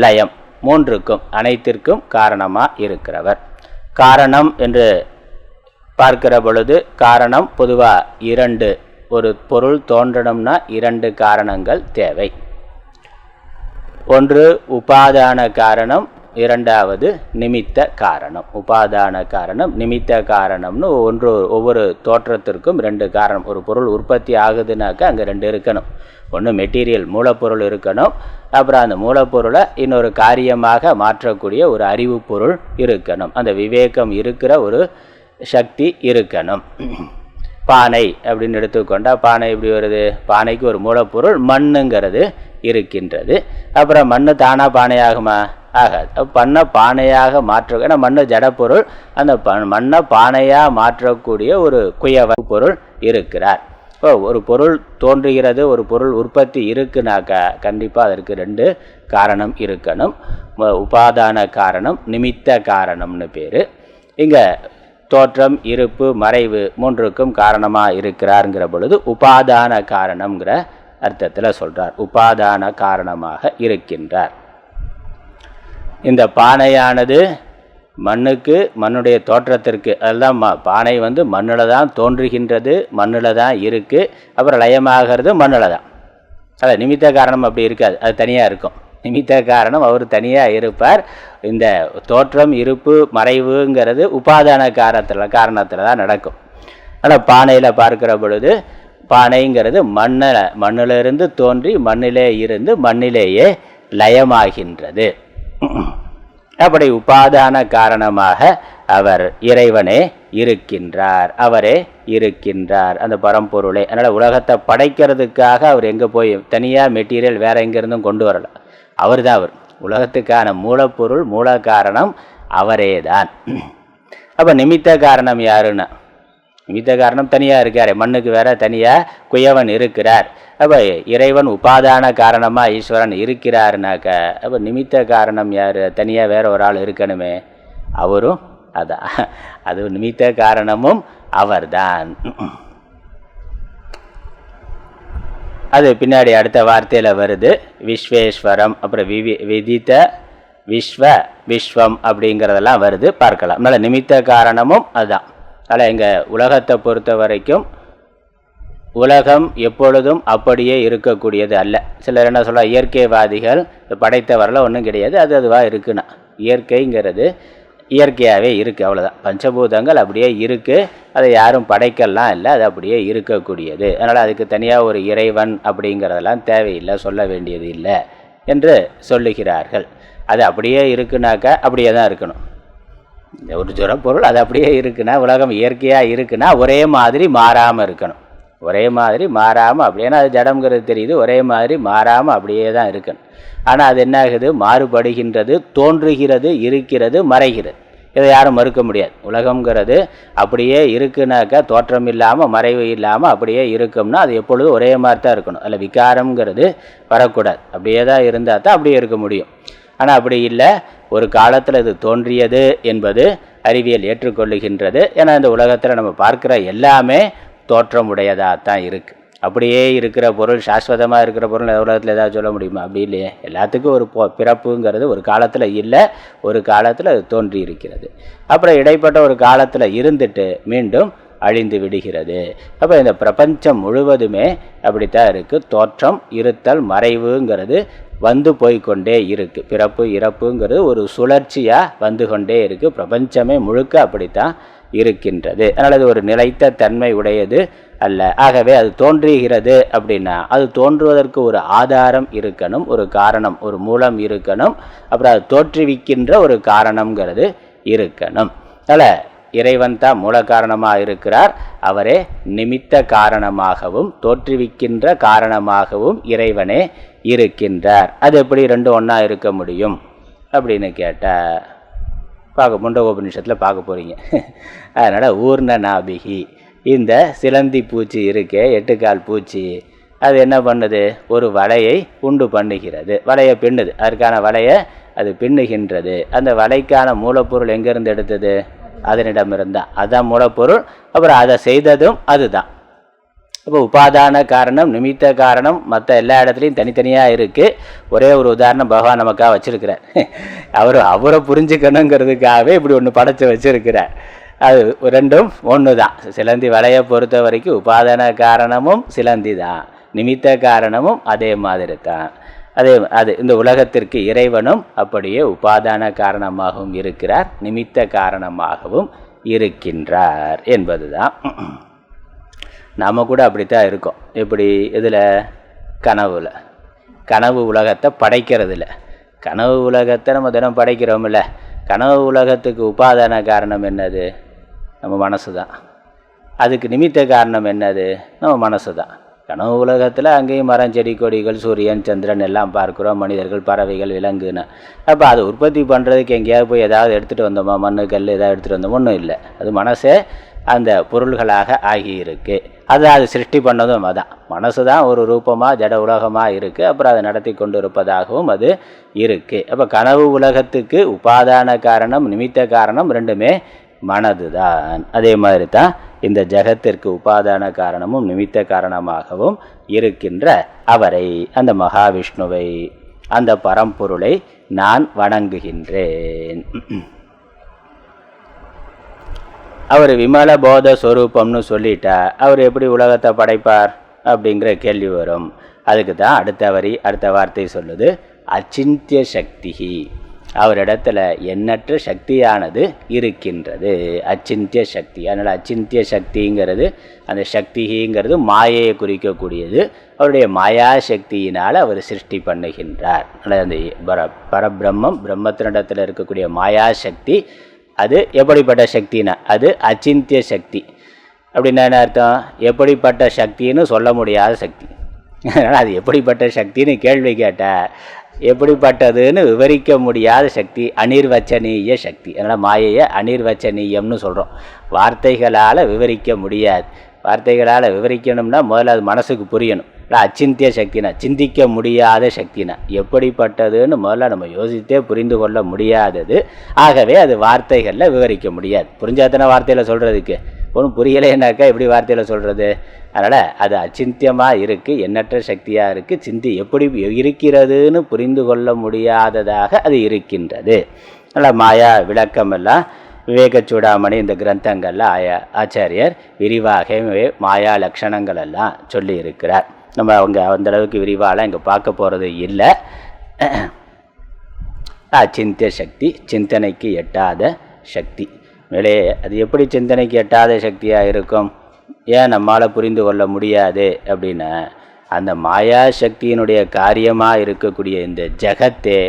லயம் மூன்றுக்கும் அனைத்திற்கும் காரணமாக இருக்கிறவர். காரணம் என்று பார்க்கிற பொழுது காரணம் பொதுவாக இரண்டு. ஒரு பொருள் தோன்றணும்னா இரண்டு காரணங்கள் தேவை. ஒன்று உபாதான காரணம், இரண்டாவது நிமித்த காரணம். உபாதான காரணம், நிமித்த காரணம்னு ஒவ்வொரு தோற்றத்திற்கும் ரெண்டு காரணம். ஒரு பொருள் உற்பத்தி ஆகுதுனாக்கா அங்கே ரெண்டு இருக்கணும். ஒன்று மெட்டீரியல் மூலப்பொருள் இருக்கணும், அப்புறம் அந்த மூலப்பொருளை இன்னொரு காரியமாக மாற்றக்கூடிய ஒரு அறிவு பொருள் இருக்கணும். அந்த விவேகம் இருக்கிற ஒரு சக்தி இருக்கணும். பானை அப்படின்னு எடுத்துக்கொண்டால் பானை எப்படி வருது? பானைக்கு ஒரு மூலப்பொருள் மண்ணுங்கிறது இருக்கின்றது. அப்புறம் மண் தானாக பானை ஆகுமா? ஆகாது. பண்ணை பானையாக மாற்ற, ஏன்னா மண் ஜடப்பொருள். அந்த மண்ணை பானையாக மாற்றக்கூடிய ஒரு குயவ பொருள் இருக்கிறார். இப்போ ஒரு பொருள் தோன்றுகிறது, ஒரு பொருள் உற்பத்தி இருக்குனாக்கா கண்டிப்பாக அதற்கு ரெண்டு காரணம் இருக்கணும். உபாதான காரணம், நிமித்த காரணம்னு பேர். இங்கே தோற்றம், இருப்பு, மறைவு மூன்றுக்கும் காரணமாக இருக்கிறாருங்கிற பொழுது உபாதான காரணம்ங்கிற அர்த்தத்தில் சொல்கிறார். உபாதான காரணமாக இருக்கின்றார். இந்த பானையானது மண்ணுக்கு, மண்ணுடைய தோற்றத்திற்கு, அதெல்லாம் பானை மண்ணில் தான் தோன்றுகின்றது, மண்ணில் தான் இருக்குது. அப்புறம் லயமாகிறது மண்ணில் தான். அது நிமித்த காரணம் அப்படி இருக்காது, அது தனியாக இருக்கும். நிமித்த காரணம் அவர் தனியாக இருப்பார். இந்த தோற்றம், இருப்பு, மறைவுங்கிறது உபாதான காரணத்தில் தான் நடக்கும். ஆனால் பானையில் பார்க்கிற பொழுது பானைங்கிறது மண்ணிலிருந்து தோன்றி மண்ணிலே இருந்து மண்ணிலேயே லயமாகின்றது. அப்படி உபாதான காரணமாக அவர் இறைவனே இருக்கின்றார், அவரே இருக்கின்றார், அந்த பரம்பொருளே. அதனால் உலகத்தை படைக்கிறதுக்காக அவர் எங்கே போய் தனியாக மெட்டீரியல் வேற எங்கேருந்தும் கொண்டு வரல. அவர் தான் அவர். உலகத்துக்கான மூலப்பொருள், மூல காரணம் அவரே தான். அப்போ நிமித்த காரணம் யாருன்னா, நிமித்த காரணம் தனியாக இருக்கார், மண்ணுக்கு வேற தனியாக குயவன் இருக்கிறார். அப்போ இறைவன் உபாதான காரணமாக ஈஸ்வரன் இருக்கிறாருனாக்க, அப்போ நிமித்த காரணம் யார்? தனியாக வேற ஒரு ஆள் இருக்கணுமே, அவரும் அதான். அது நிமித்த காரணமும் அவர்தான். அது பின்னாடி அடுத்த வார்த்தையில் வருது. விஸ்வேஸ்வரம், அப்புறம் விதித்த விஸ்வம் அப்படிங்கிறதெல்லாம் வருது, பார்க்கலாம். அதனால் நிமித்த காரணமும் அதுதான். அதனால் எங்கள் உலகத்தை பொறுத்த வரைக்கும் உலகம் எப்பொழுதும் அப்படியே இருக்கக்கூடியது அல்ல. சிலர் என்ன சொல்ல, இயற்கைவாதிகள் படைத்தவரெல்லாம் ஒன்றும் கிடையாது, அதுவாக இருக்குன்னா. இயற்கைங்கிறது இயற்கையாகவே இருக்குது, அவ்வளோதான். பஞ்சபூதங்கள் அப்படியே இருக்குது, அதை யாரும் படைக்கலாம் இல்லை, அது அப்படியே இருக்கக்கூடியது. அதனால் அதுக்கு தனியாக ஒரு இறைவன் அப்படிங்கிறதெல்லாம் தேவையில்லை, சொல்ல வேண்டியது இல்லை என்று சொல்லுகிறார்கள். அது அப்படியே இருக்குனாக்கா அப்படியே தான் இருக்கணும். ஒரு ஜுரப்பொருள் அது அப்படியே இருக்குன்னா, உலகம் இயற்கையாக இருக்குன்னா ஒரே மாதிரி மாறாமல் இருக்கணும். ஒரே மாதிரி மாறாமல் அப்படியே, அது ஜடம்ங்கிறது தெரியுது, ஒரே மாதிரி மாறாமல் அப்படியே தான் இருக்கணும். ஆனால் அது என்ன ஆகுது? மாறுபடுகின்றது, தோன்றுகிறது, இருக்கிறது, மறைகிறது. இதை யாரும் மறுக்க முடியாது. உலகங்கிறது அப்படியே இருக்குனாக்கா, தோற்றம் இல்லாமல் மறைவு இல்லாமல் அப்படியே இருக்கும்னா அது எப்பொழுதும் ஒரே மாதிரி தான் இருக்கணும். அதில் விகாரம்ங்கிறது வரக்கூடாது. அப்படியே தான் இருந்தால் தான் அப்படியே இருக்க முடியும். ஆனால் அப்படி இல்லை, ஒரு காலத்தில் இது தோன்றியது என்பது அறிவியல் ஏற்றுக்கொள்ளுகின்றது. ஏன்னா இந்த உலகத்தில் நம்ம பார்க்குற எல்லாமே தோற்றமுடையதாக தான் இருக்குது. அப்படியே இருக்கிற பொருள், சாஸ்வதமாக இருக்கிற பொருள் உலகத்தில் ஏதாவது சொல்ல முடியுமா? அப்படி இல்லையே. எல்லாத்துக்கும் ஒரு பிறப்புங்கிறது ஒரு காலத்தில் இல்லை, ஒரு காலத்தில் அது தோன்றி இருக்கிறது. அப்புறம் இடைப்பட்ட ஒரு காலத்தில் இருந்துட்டு மீண்டும் அழிந்து விடுகிறது. அப்போ இந்த பிரபஞ்சம் முழுவதுமே அப்படித்தான் இருக்குது. தோற்றம், இருத்தல், மறைவுங்கிறது வந்து போய்கொண்டே இருக்குது. பிறப்பு இறப்புங்கிறது ஒரு சுழற்சியாக வந்து கொண்டே இருக்குது. பிரபஞ்சமே முழுக்க அப்படித்தான் இருக்கின்றது. அதனால் அது ஒரு நிலைத்த தன்மை உடையது அல்ல. ஆகவே அது தோன்றுகிறது அப்படின்னா அது தோன்றுவதற்கு ஒரு ஆதாரம் இருக்கணும், ஒரு காரணம், ஒரு மூலம் இருக்கணும். அப்புறம் அது தோற்றுவிக்கின்ற ஒரு காரணம்ங்கிறது இருக்கணும். அதனால் இறைவன் தான் மூல காரணமாக இருக்கிறார். அவரே நிமித்த காரணமாகவும் தோற்றுவிக்கின்ற காரணமாகவும் இறைவனே இருக்கின்றார். அது எப்படி ரெண்டும் ஒன்றா இருக்க முடியும் அப்படின்னு கேட்டால் முண்டகோபனிஷத்தில் பார்க்க போகிறீங்க. அதனால் ஊர்ண நாபிகி, இந்த சிலந்தி பூச்சி இருக்கே, 8 கால் பூச்சி, அது என்ன பண்ணுது? ஒரு வலையை உண்டு பண்ணுகிறது, வலையை பின்னுது. அதற்கான வலையை அது பின்னுகின்றது. அந்த வலைக்கான மூலப்பொருள் எங்கேருந்து எடுத்தது? அதனிடமிருந்தான். அதுதான் மூலப்பொருள். அப்புறம் அதை செய்ததும் அதுதான். அப்போ உபாதான காரணம், நிமித்த காரணம் மற்ற எல்லா இடத்துலையும் தனித்தனியாக இருக்குது. ஒரே ஒரு உதாரணம் பகவான் நமக்காக வச்சுருக்கிறார். அவரை புரிஞ்சுக்கணுங்கிறதுக்காகவே இப்படி ஒன்று படைச்சு வச்சுருக்கிறார். அது ரெண்டும் ஒன்று தான். சிலந்தி வலையை பொறுத்த வரைக்கும் உபாதான காரணமும் சிலந்தி தான், நிமித்த காரணமும் அதே மாதிரி தான். அது இந்த உலகத்திற்கு இறைவனும் அப்படியே உபாதான காரணமாகவும் இருக்கிறார், நிமித்த காரணமாகவும் இருக்கின்றார் என்பது தான். நாம் கூட அப்படித்தான் இருக்கோம். எப்படி? இதில் கனவுல, கனவு உலகத்தை படைக்கிறதில்ல. கனவு உலகத்தை நம்ம தினம் படைக்கிறோமில்ல. கனவு உலகத்துக்கு உபாதான காரணம் என்னது? நம்ம மனசு தான். அதுக்கு நிமித்த காரணம் என்னது? நம்ம மனசு தான். கனவு உலகத்தில் அங்கேயும் மரம், செடி, கொடிகள், சூரியன், சந்திரன் எல்லாம் பார்க்குறோம், மனிதர்கள், பறவைகள், விலங்குன்னு. அப்போ அதை உற்பத்தி பண்ணுறதுக்கு எங்கேயாவது போய் ஏதாவது எடுத்துகிட்டு வந்தோமா? மண், கல் ஏதாவது எடுத்துகிட்டு வந்தோம்? ஒன்றும் இல்லை. அது மனசே அந்த பொருள்களாக ஆகியிருக்கு. அது சிருஷ்டி பண்ணதும் அதான். மனசு தான் ஒரு ரூபமாக ஜட உலகமாக இருக்குது. அப்புறம் அதை நடத்தி கொண்டு இருப்பதாகவும் அது இருக்குது. அப்போ கனவு உலகத்துக்கு உபாதான காரணம், நிமித்த காரணம் ரெண்டுமே மனது தான். அதே மாதிரி தான் இந்த ஜகத்திற்கு உபாதான காரணமும் நிமித்த காரணமாகவும் இருக்கின்ற அவரை, அந்த மகாவிஷ்ணுவை, அந்த பரம்பொருளை நான் வணங்குகின்றேன். அவர் விமல போத ஸ்வரூபம்னு சொல்லிட்டா அவர் எப்படி உலகத்தை படைப்பார் அப்படிங்கிற கேள்வி வரும். அதுக்கு தான் அடுத்த வார்த்தை சொல்லுது, அச்சிந்திய சக்தி. அவரிடத்துல எண்ணற்ற சக்தியானது இருக்கின்றது, அச்சிந்திய சக்தி. அதனால் அச்சிந்திய சக்திங்கிறது, அந்த சக்திங்கிறது மாயையை குறிக்கக்கூடியது. அவருடைய மாயா சக்தியினால் அவர் சிருஷ்டி பண்ணுகின்றார். அந்த பரபிரம்மம், பிரம்மத்தினிடத்தில் இருக்கக்கூடிய மாயா சக்தி, அது எப்படிப்பட்ட சக்தினா அது அச்சிந்திய சக்தி. அப்படின்னா என்ன அர்த்தம்? எப்படிப்பட்ட சக்தின்னு சொல்ல முடியாத சக்தி. அதனால் அது எப்படிப்பட்ட சக்தின்னு கேள்வி கேட்டால் எப்படிப்பட்டதுன்னு விவரிக்க முடியாத சக்தி, அனிர்வச்சனீய சக்தி. அதனால் மாயையை அனிர்வச்சனீயம்னு சொல்கிறோம். வார்த்தைகளால் விவரிக்க முடியாது. வார்த்தைகளால் விவரிக்கணும்னா முதல்ல அது மனசுக்கு புரியணும். அச்சிந்திய சக்தினா சிந்திக்க முடியாத சக்தினா எப்படிப்பட்டதுன்னு முதல்ல நம்ம யோசித்தே புரிந்து கொள்ள முடியாதது. ஆகவே அது வார்த்தைகளில் விவரிக்க முடியாது. புரிஞ்சாத்தனை வார்த்தையில் சொல்கிறதுக்கு ஒன்றும் புரியலைன்னாக்கா எப்படி வார்த்தையில் சொல்கிறது? அதனால் அது அச்சிந்தியமாக இருக்குது, எண்ணற்ற சக்தியாக இருக்குது. எப்படி இருக்கிறதுன்னு புரிந்து கொள்ள முடியாததாக அது இருக்கின்றது. அதனால் மாயா விளக்கமெல்லாம் விவேக சூடாமணி இந்த கிரந்தங்களில் ஆச்சாரியர் விரிவாகவே மாயா லட்சணங்கள் எல்லாம் சொல்லி இருக்கிறார். நம்ம அந்தளவுக்கு விரிவாலாம் இங்கே பார்க்க போகிறது இல்லை. அச்சிந்திய சக்தி, சிந்தனைக்கு எட்டாத சக்தி. மேலே அது எப்படி சிந்தனைக்கு எட்டாத சக்தியாக இருக்கும், ஏன் நம்மால் புரிந்து கொள்ள முடியாது அப்படின்னா, அந்த மாயா சக்தியினுடைய காரியமாக இருக்கக்கூடிய இந்த ஜகத்தே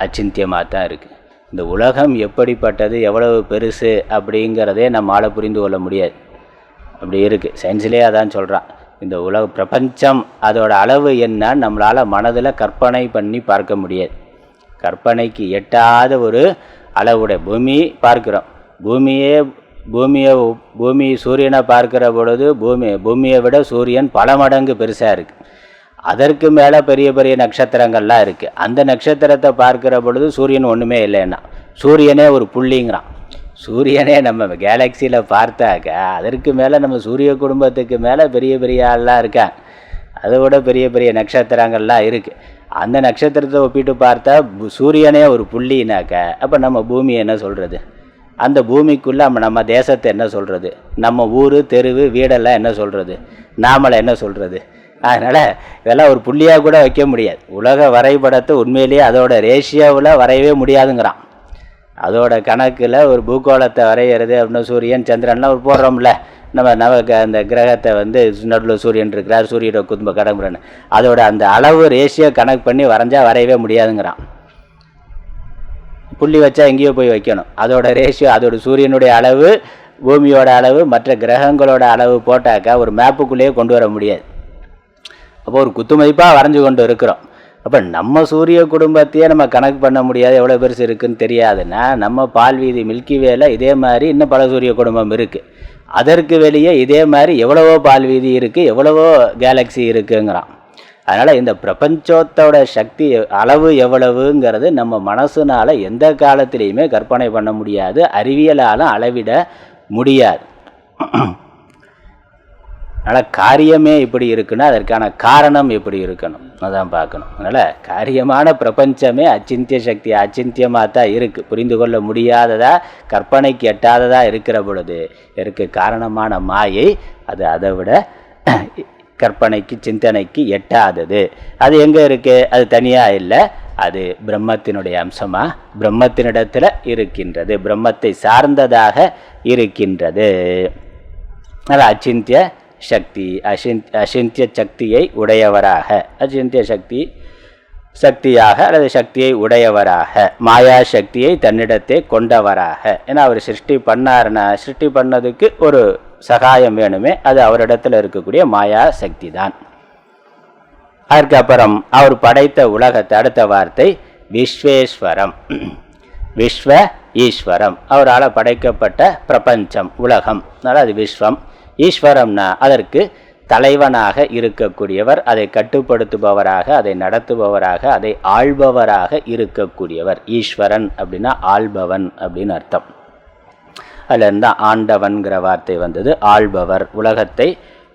அச்சிந்தியமாக தான் இருக்குது. இந்த உலகம் எப்படிப்பட்டது, எவ்வளவு பெருசு அப்படிங்கிறதே நம்மால் புரிந்து கொள்ள முடியாது. அப்படி இருக்குது. சயின்ஸ்லேயே அதான் சொல்கிறான். இந்த உலக பிரபஞ்சம் அதோட அளவு என்ன நம்மளால் மனதில் கற்பனை பண்ணி பார்க்க முடியாது. கற்பனைக்கு எட்டாத ஒரு அளவுடைய பூமி பார்க்குறோம். பூமி சூரியனை பார்க்கிற பொழுது பூமியை விட சூரியன் பல மடங்கு பெருசாக இருக்குது. அதற்கு மேலே பெரிய பெரிய நட்சத்திரங்கள்லாம் இருக்குது. அந்த நட்சத்திரத்தை பார்க்கிற பொழுது சூரியன் ஒன்றுமே இல்லைன்னா சூரியனே ஒரு புள்ளிங்கிறான். சூரியனே நம்ம கேலக்சியில் பார்த்தாக்க அதற்கு மேலே நம்ம சூரிய குடும்பத்துக்கு மேலே பெரிய பெரிய ஆள்லாம் இருக்காங்க. அதை விட பெரிய பெரிய நட்சத்திரங்கள்லாம் இருக்குது. அந்த நட்சத்திரத்தை ஒப்பிட்டு பார்த்தா சூரியனே ஒரு புள்ளினாக்க அப்போ நம்ம பூமி என்ன சொல்கிறது, அந்த பூமிக்குள்ளே நம்ம தேசத்தை என்ன சொல்கிறது, நம்ம ஊர் தெருவு வீடெல்லாம் என்ன சொல்கிறது, நாமளை என்ன சொல்கிறது. அதனால் இதெல்லாம் ஒரு புள்ளியாக கூட வைக்க முடியாது. உலக வரைபடத்தை உண்மையிலேயே அதோட ரேஷியோவில் வரையவே முடியாதுங்கிறான். அதோட கணக்கில் ஒரு பூகோளத்தை வரைகிறது அப்படின்னா சூரியன் சந்திரன்லாம் ஒரு போடுறோம்ல, நமக்கு அந்த கிரகத்தை நடுவில் சூரியன் இருக்கிறார், சூரியனோட குடும்ப கடம்புறன்னு அதோட அந்த அளவு ரேஷியோ கணக்கு பண்ணி வரையவே முடியாதுங்கிறான். புள்ளி வச்சா எங்கேயோ போய் வைக்கணும். அதோட ரேஷியோ, அதோட சூரியனுடைய அளவு, பூமியோட அளவு, மற்ற கிரகங்களோட அளவு போட்டாக்கா ஒரு மேப்புக்குள்ளேயே கொண்டு வர முடியாது. அப்போ ஒரு குத்துமதிப்பாக வரைஞ்சி கொண்டு இருக்கிறோம். அப்போ நம்ம சூரிய குடும்பத்தையே நம்ம கணக்கு பண்ண முடியாது, எவ்வளோ பெருசு இருக்குதுன்னு தெரியாதுன்னா நம்ம பால்வீதி மில்கிவேல இதே மாதிரி இன்னும் பல சூரிய குடும்பம் இருக்குது. அதற்கு வெளியே இதே மாதிரி எவ்வளவோ பால்வீதி இருக்குது, எவ்வளவோ கேலக்ஸி இருக்குங்கிறான். அதனால் இந்த பிரபஞ்சத்தோட சக்தி அளவு எவ்வளவுங்கிறது நம்ம மனசுனால் எந்த காலத்திலையுமே கற்பனை பண்ண முடியாது, அறிவியலாலும் அளவிட முடியாது. அதனால் காரியமே இப்படி இருக்குன்னா அதற்கான காரணம் எப்படி இருக்கணும் அதான் பார்க்கணும். அதனால் காரியமான பிரபஞ்சமே அச்சிந்திய சக்தி அச்சிந்தியமாக தான் இருக்குது. புரிந்து கொள்ள முடியாததா, கற்பனைக்கு எட்டாததாக இருக்கிற பொழுது இதற்கு காரணமான மாயை அது அதை விட கற்பனைக்கு சிந்தனைக்கு எட்டாதது. அது எங்கே இருக்குது, அது தனியாக இல்லை, அது பிரம்மத்தினுடைய அம்சமாக பிரம்மத்தினிடத்தில் இருக்கின்றது, பிரம்மத்தை சார்ந்ததாக இருக்கின்றது. அதனால் அச்சிந்திய சக்தி அசிந்திய சக்தியை உடையவராக, அச்சிந்திய சக்தியாக அல்லது சக்தியை உடையவராக, மாயா சக்தியை தன்னிடத்தை கொண்டவராக. ஏன்னா அவர் சிருஷ்டி பண்ணாருன்னா சிருஷ்டி பண்ணதுக்கு ஒரு சகாயம் வேணுமே, அது அவரிடத்தில் இருக்கக்கூடிய மாயா சக்தி தான். அதற்கு அப்புறம் அவர் படைத்த உலகத்தை அடுத்த வார்த்தை விஸ்வேஸ்வரம். விஸ்வ ஈஸ்வரம், அவரால் படைக்கப்பட்ட பிரபஞ்சம் உலகம், அதனால் அது விஸ்வம். ஈஸ்வரம்னா அதற்கு தலைவனாக இருக்கக்கூடியவர், அதை கட்டுப்படுத்துபவராக, அதை நடத்துபவராக, அதை ஆள்பவராக இருக்கக்கூடியவர். ஈஸ்வரன் அப்படின்னா ஆள்பவன் அப்படின்னு அர்த்தம். அதிலிருந்து ஆண்டவன்கிற வார்த்தை வந்தது. ஆள்பவர், உலகத்தை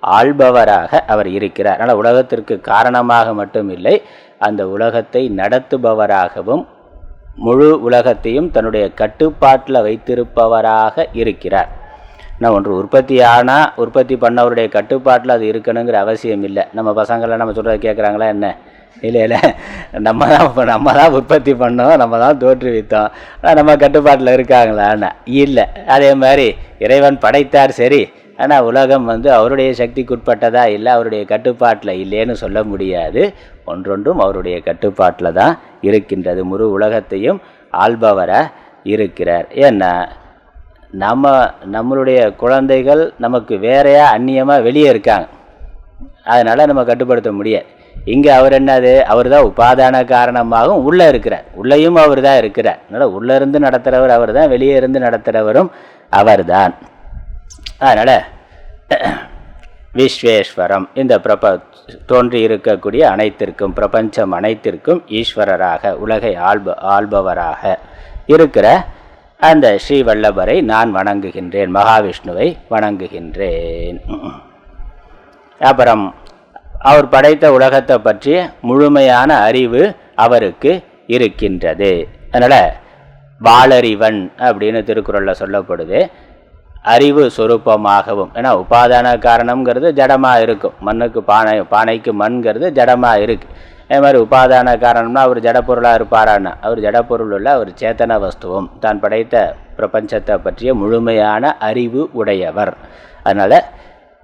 ஆள்பவராக அவர் இருக்கிறார். அதனால் உலகத்திற்கு காரணமாக மட்டும் இல்லை, அந்த உலகத்தை நடத்துபவராகவும் முழு உலகத்தையும் தன்னுடைய கட்டுப்பாட்டில் வைத்திருப்பவராக இருக்கிறார். நான் ஒன்று உற்பத்தி பண்ணவருடைய கட்டுப்பாட்டில் அது இருக்கணுங்கிற அவசியம் இல்லை. நம்ம பசங்களை நம்ம சொல்கிறத கேட்குறாங்களா என்ன, இல்லை நம்ம தான் உற்பத்தி பண்ணோம், நம்ம தான் தோற்றுவித்தோம், ஆனால் நம்ம கட்டுப்பாட்டில் இருக்காங்களான்னா இல்லை. அதே மாதிரி இறைவன் படைத்தார் சரி, ஆனால் உலகம் அவருடைய சக்திக்குட்பட்டதா இல்லை, அவருடைய கட்டுப்பாட்டில் இல்லைன்னு சொல்ல முடியாது. ஒன்றொன்றும் அவருடைய கட்டுப்பாட்டில் தான் இருக்கின்றது. முழு உலகத்தையும் ஆள்பவராக இருக்கிறார். ஏன்னா நம்மளுடைய குழந்தைகள் நமக்கு வேறையாக அந்நியமாக வெளியே இருக்காங்க, அதனால் நம்ம கட்டுப்படுத்த முடியாது. இங்கே அவர் என்னது, அவர் தான் உபாதான காரணமாகவும் உள்ளே இருக்கிறார், உள்ளேயும் அவர் தான் இருக்கிறார். அதனால் உள்ளேருந்து நடத்துகிறவர் அவர் தான், வெளியே இருந்து நடத்துகிறவரும் அவர் தான். அதனால் விஸ்வேஸ்வரம், இந்த தோன்றி இருக்கக்கூடிய அனைத்திற்கும், பிரபஞ்சம் அனைத்திற்கும் ஈஸ்வரராக, உலகை ஆள்பவராக இருக்கிற அந்த ஸ்ரீ வல்லபரை நான் வணங்குகின்றேன், மகாவிஷ்ணுவை வணங்குகின்றேன். அப்புறம் அவர் படைத்த உலகத்தை பற்றிய முழுமையான அறிவு அவருக்கு இருக்கின்றது. அதனால் வாளறிவன் அப்படின்னு திருக்குறளில் சொல்லப்படுது. அறிவு சொரூபமாகவும், ஏன்னா உபாதான காரணம்ங்கிறது ஜடமாக இருக்கும், மண்ணுக்கு பானைக்கு மண்கிறது ஜடமாக இருக்குது. அதே மாதிரி உபாதான காரணம்னா அவர் ஜடப்பொருளாக இருப்பாரான்னா, அவர் ஜடப்பொருள் உள்ள அவர் சேத்தன வஸ்துவும் தான் படைத்த பிரபஞ்சத்தை பற்றிய முழுமையான அறிவு உடையவர். அதனால்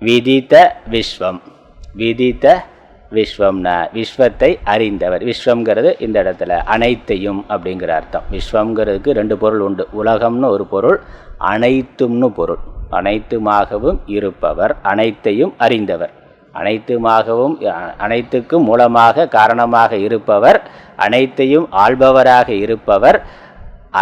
விதித்த விஸ்வம், விதித்த விஸ்வம்னா விஸ்வத்தை அறிந்தவர். விஸ்வங்கிறது இந்த இடத்துல அனைத்தையும் அப்படிங்கிற அர்த்தம். விஸ்வங்கிறதுக்கு ரெண்டு பொருள் உண்டு. உலகம்னு ஒரு பொருள், அனைத்தும்னு பொருள். அனைத்துமாகவும் இருப்பவர், அனைத்தையும் அறிந்தவர். அனைத்துமாகவும் அனைத்துக்கும் மூலமாக காரணமாக இருப்பவர், அனைத்தையும் ஆள்பவராக இருப்பவர்,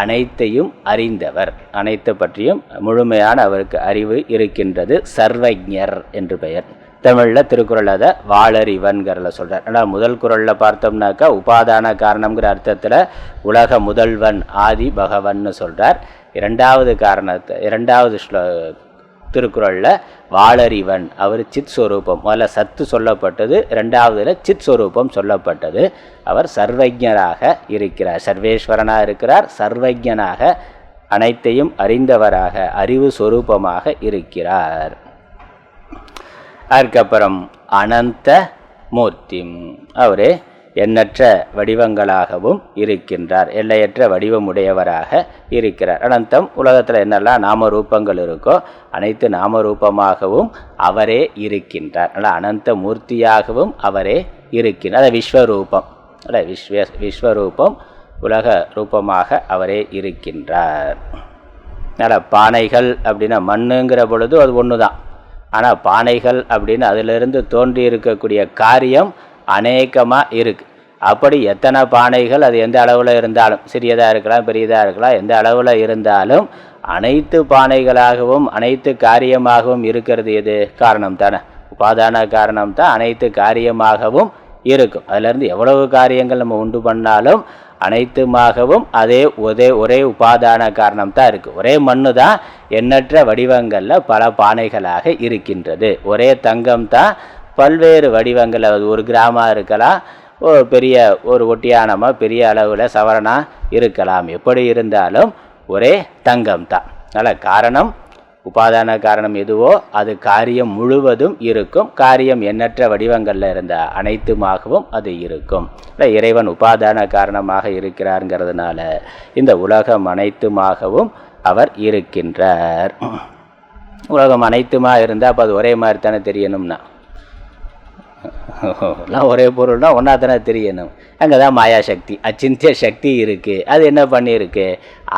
அனைத்தையும் அறிந்தவர். அனைத்து பற்றியும் முழுமையான அவருக்கு அறிவு இருக்கின்றது. சர்வஜர் என்று பெயர். தமிழில் திருக்குறள் அதை வாளறிவன்கிறல சொல்கிறார். ஆனால் முதல் குறளில் பார்த்தோம்னாக்கா உபாதான காரணம்ங்கிற அர்த்தத்தில் உலக முதல்வன் ஆதி பகவன்னு சொல்கிறார். இரண்டாவது திருக்குறளில் வாளறிவன் அவர் சித் ஸ்வரூபம். முதல்ல சத்து சொல்லப்பட்டது, இரண்டாவதுல சித் ஸ்வரூபம் சொல்லப்பட்டது. அவர் சர்வஜராக இருக்கிறார், சர்வேஸ்வரனாக இருக்கிறார், சர்வஜனாக அனைத்தையும் அறிந்தவராக அறிவு ஸ்வரூபமாக இருக்கிறார். அதுக்கப்புறம் அனந்த மூர்த்தி, அவரே எண்ணற்ற வடிவங்களாகவும் இருக்கின்றார், எல்லையற்ற வடிவமுடையவராக இருக்கிறார். அனந்தம், உலகத்தில் என்னெல்லாம் நாமரூபங்கள் இருக்கோ அனைத்து நாமரூபமாகவும் அவரே இருக்கின்றார். அதனால் அனந்த மூர்த்தியாகவும் அவரே இருக்கின்றார். அது விஸ்வரூபம், அல்ல விஸ்வரூபம், உலக ரூபமாக அவரே இருக்கின்றார். அதனால் பானைகள் அப்படின்னா மண்ணுங்கிற பொழுது அது ஒன்று தான். ஆனால் பானைகள் அப்படின்னு அதிலிருந்து தோன்றி இருக்கக்கூடிய காரியம் அநேகமாக இருக்குது. அப்படி எத்தனை பானைகள் அது எந்த அளவில் இருந்தாலும், சிறியதாக இருக்கலாம் பெரியதாக இருக்கலாம், எந்த அளவில் இருந்தாலும் அனைத்து பானைகளாகவும் அனைத்து காரியமாகவும் இருக்கிறது எது? காரணம் தானே. உபாதான காரணம் தான் அனைத்து காரியமாகவும் இருக்கும். அதிலேருந்து எவ்வளவு காரியங்கள் நம்ம உண்டு பண்ணாலும் அனைத்துமாகவும் ஒரே உபாதான காரணம் தான் இருக்குது. ஒரே மண்ணு தான் எண்ணற்ற வடிவங்களில் பல பானைகளாக இருக்கின்றது. ஒரே தங்கம் தான் பல்வேறு வடிவங்கள், அது ஒரு கிராமாக இருக்கலாம், பெரிய ஒரு ஒட்டியானமாக பெரிய அளவில் சவரனாக இருக்கலாம். எப்படி இருந்தாலும் ஒரே தங்கம் தான். அதனால் காரணம், உபாதான காரணம் எதுவோ அது காரியம் முழுவதும் இருக்கும். காரியம் எண்ணற்ற வடிவங்களில் இருந்த அனைத்துமாகவும் அது இருக்கும். இறைவன் உபாதான காரணமாக இருக்கிறாருங்கிறதுனால இந்த உலகம் அனைத்துமாகவும் அவர் இருக்கின்றார். உலகம் அனைத்துமாக இருந்தால் அப்போ அது ஒரே மாதிரி தானே தெரியணும்னா, எல்லாம் ஒரே பொருள்னா ஒன்றா தானே தெரியணும். அங்கே தான் மாயாசக்தி, அச்சிந்திய சக்தி இருக்குது. அது என்ன பண்ணியிருக்கு?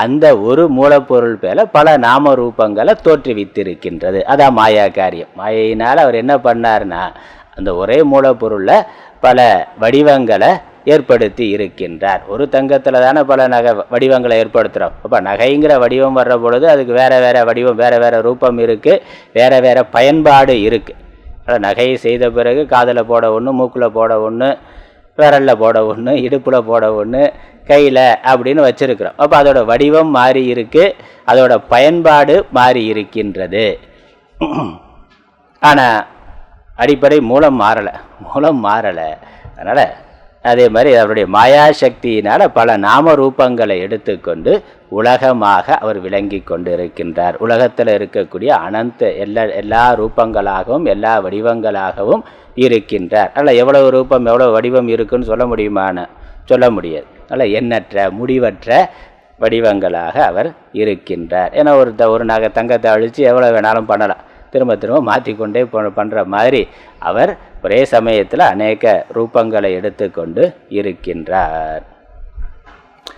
அந்த ஒரு மூலப்பொருள் பேர பல நாம ரூபங்களை தோற்றுவித்திருக்கின்றது. அதான் மாயா காரியம். மாயினால் அவர் என்ன பண்ணார்னா அந்த ஒரே மூலப்பொருளில் பல வடிவங்களை ஏற்படுத்தி இருக்கின்றார். ஒரு தங்கத்தில் தானே பல வடிவங்களை ஏற்படுத்துகிறோம். அப்போ நகைங்கிற வடிவம் வர்ற பொழுது அதுக்கு வேறு வேறு வடிவம், வேறு வேறு ரூபம் இருக்குது, வேறு வேறு பயன்பாடு இருக்குது. நகையை செய்த பிறகு காதில் போட ஒன்று, மூக்கில் போட ஒன்று, விரலில் போட ஒன்று, இடுப்பில் போட ஒன்று, கையில் அப்படின்னு வச்சுருக்கிறோம். அப்போ அதோட வடிவம் மாறி இருக்குது, அதோட பயன்பாடு மாறி இருக்கின்றது. ஆனால் அடிப்படை மூலம் மாறலை. அதனால் அதே மாதிரி அவருடைய மாயாசக்தியினால் பல நாம ரூபங்களை எடுத்துக்கொண்டு உலகமாக அவர் விளங்கி கொண்டு இருக்கின்றார். உலகத்தில் இருக்கக்கூடிய அனந்த எல்லா ரூபங்களாகவும் எல்லா வடிவங்களாகவும் இருக்கின்றார். அதனால் எவ்வளவு ரூபம் எவ்வளவு வடிவம் இருக்குன்னு சொல்ல முடியுமான்னு சொல்ல முடியாது. அதனால் எண்ணற்ற முடிவற்ற வடிவங்களாக அவர் இருக்கின்றார். ஏன்னா ஒரு தங்கத்தை அழித்து எவ்வளோ வேணாலும் பண்ணலாம், திரும்ப மாற்றிக்கொண்டே பண்ணுற மாதிரி அவர் ஒரே சமயத்தில் அநேக ரூபங்களை எடுத்துக்கொண்டு இருக்கின்றார்.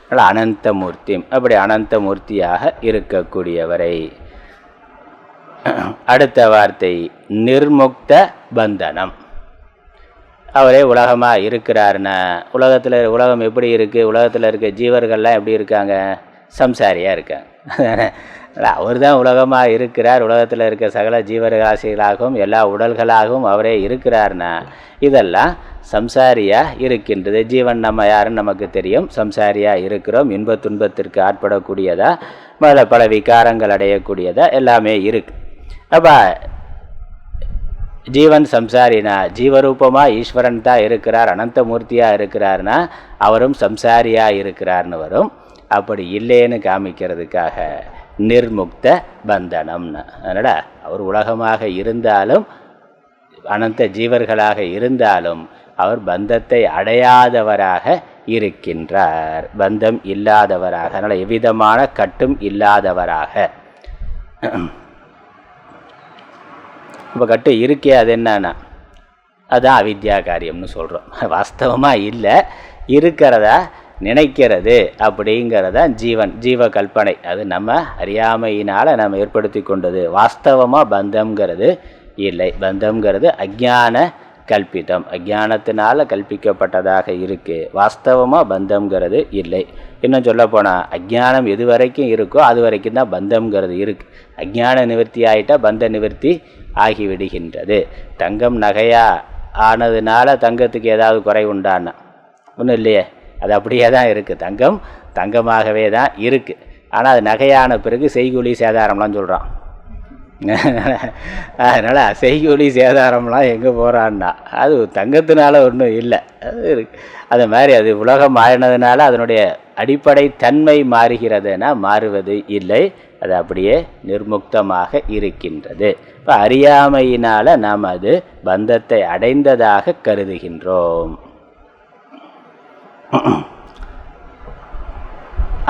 அதனால் அனந்தமூர்த்தி, அப்படி அனந்தமூர்த்தியாக இருக்கக்கூடியவரை. அடுத்த வார்த்தை நிர்முக்த பந்தனம். அவரே உலகமாக இருக்கிறாருன்னா, உலகம் எப்படி இருக்குது? உலகத்தில் இருக்க ஜீவர்கள்லாம் எப்படி இருக்காங்க? சம்சாரியாக இருக்காங்க. அவர் தான் உலகமாக இருக்கிறார். உலகத்தில் இருக்க சகல ஜீவராசிகளாகவும் எல்லா உடல்களாகவும் அவரே இருக்கிறார்னா இதெல்லாம் சம்சாரியாக இருக்கின்றது. ஜீவன் நம்ம யாருன்னு நமக்கு தெரியும், சம்சாரியாக இருக்கிறோம். இன்ப துன்பத்திற்கு ஆட்படக்கூடியதா, பல விகாரங்கள் அடையக்கூடியதா எல்லாமே இருக்குது. அப்போ ஜீவன் சம்சாரினா, ஜீவரூபமாக ஈஸ்வரன் தான் இருக்கிறார், அனந்தமூர்த்தியாக இருக்கிறார்னா அவரும் சம்சாரியாக இருக்கிறார்னு வரும். அப்படி இல்லைன்னு காமிக்கிறதுக்காக நிர்முக்த பந்தனம்னு. அதனால் அவர் உலகமாக இருந்தாலும் அனந்த ஜீவர்களாக இருந்தாலும் அவர் பந்தத்தை அடையாதவராக இருக்கின்றார், பந்தம் இல்லாதவராக, அதனால் எவ்விதமான கட்டும் இல்லாதவராக. இப்போ கட்டு இருக்கே, அது என்னன்னா அதுதான் அவித்யா காரியம்னு சொல்கிறோம். வாஸ்தவமாக இல்லை, இருக்கிறதா நினைக்கிறது அப்படிங்கிறதா ஜீவ கல்பனை. அது நம்ம அறியாமையினால் நம்ம ஏற்படுத்தி கொண்டது. வாஸ்தவமாக பந்தம்ங்கிறது இல்லை. பந்தம்ங்கிறது அஜ்ஞான கல்பிதம், அஜ்ஞானத்தினால் கல்பிக்கப்பட்டதாக இருக்குது. வாஸ்தவமாக பந்தம்ங்கிறது இல்லை. இன்னும் சொல்லப்போனால் அஜ்ஞானம் எது வரைக்கும் இருக்கோ அது வரைக்கும் தான் பந்தம்ங்கிறது இருக்குது. அஜ்ஞான நிவர்த்தி ஆகிட்டால் பந்த நிவர்த்தி ஆகிவிடுகின்றது. தங்கம் நகையாக ஆனதுனால தங்கத்துக்கு ஏதாவது குறை உண்டானா? ஒன்றும் இல்லையே, அது அப்படியே தான் இருக்குது. தங்கம் தங்கமாகவே தான் இருக்குது. ஆனால் அது நகையான பிறகு செய்கூலி சேதாரம்லாம் சொல்கிறான். அதனால் செய்கூலி சேதாரம்லாம் எங்கே போகிறான்னா அது தங்கத்தினால ஒன்றும் இல்லை, அது இருக்குது. அது மாதிரி அது உலகம் மாறினதுனால அதனுடைய அடிப்படை தன்மை மாறுகிறதுனா மாறுவது இல்லை, அது அப்படியே நிர்முக்தமாக இருக்கின்றது. இப்போ அறியாமையினால் நாம் அது பந்தத்தை அடைந்ததாக கருதுகின்றோம்.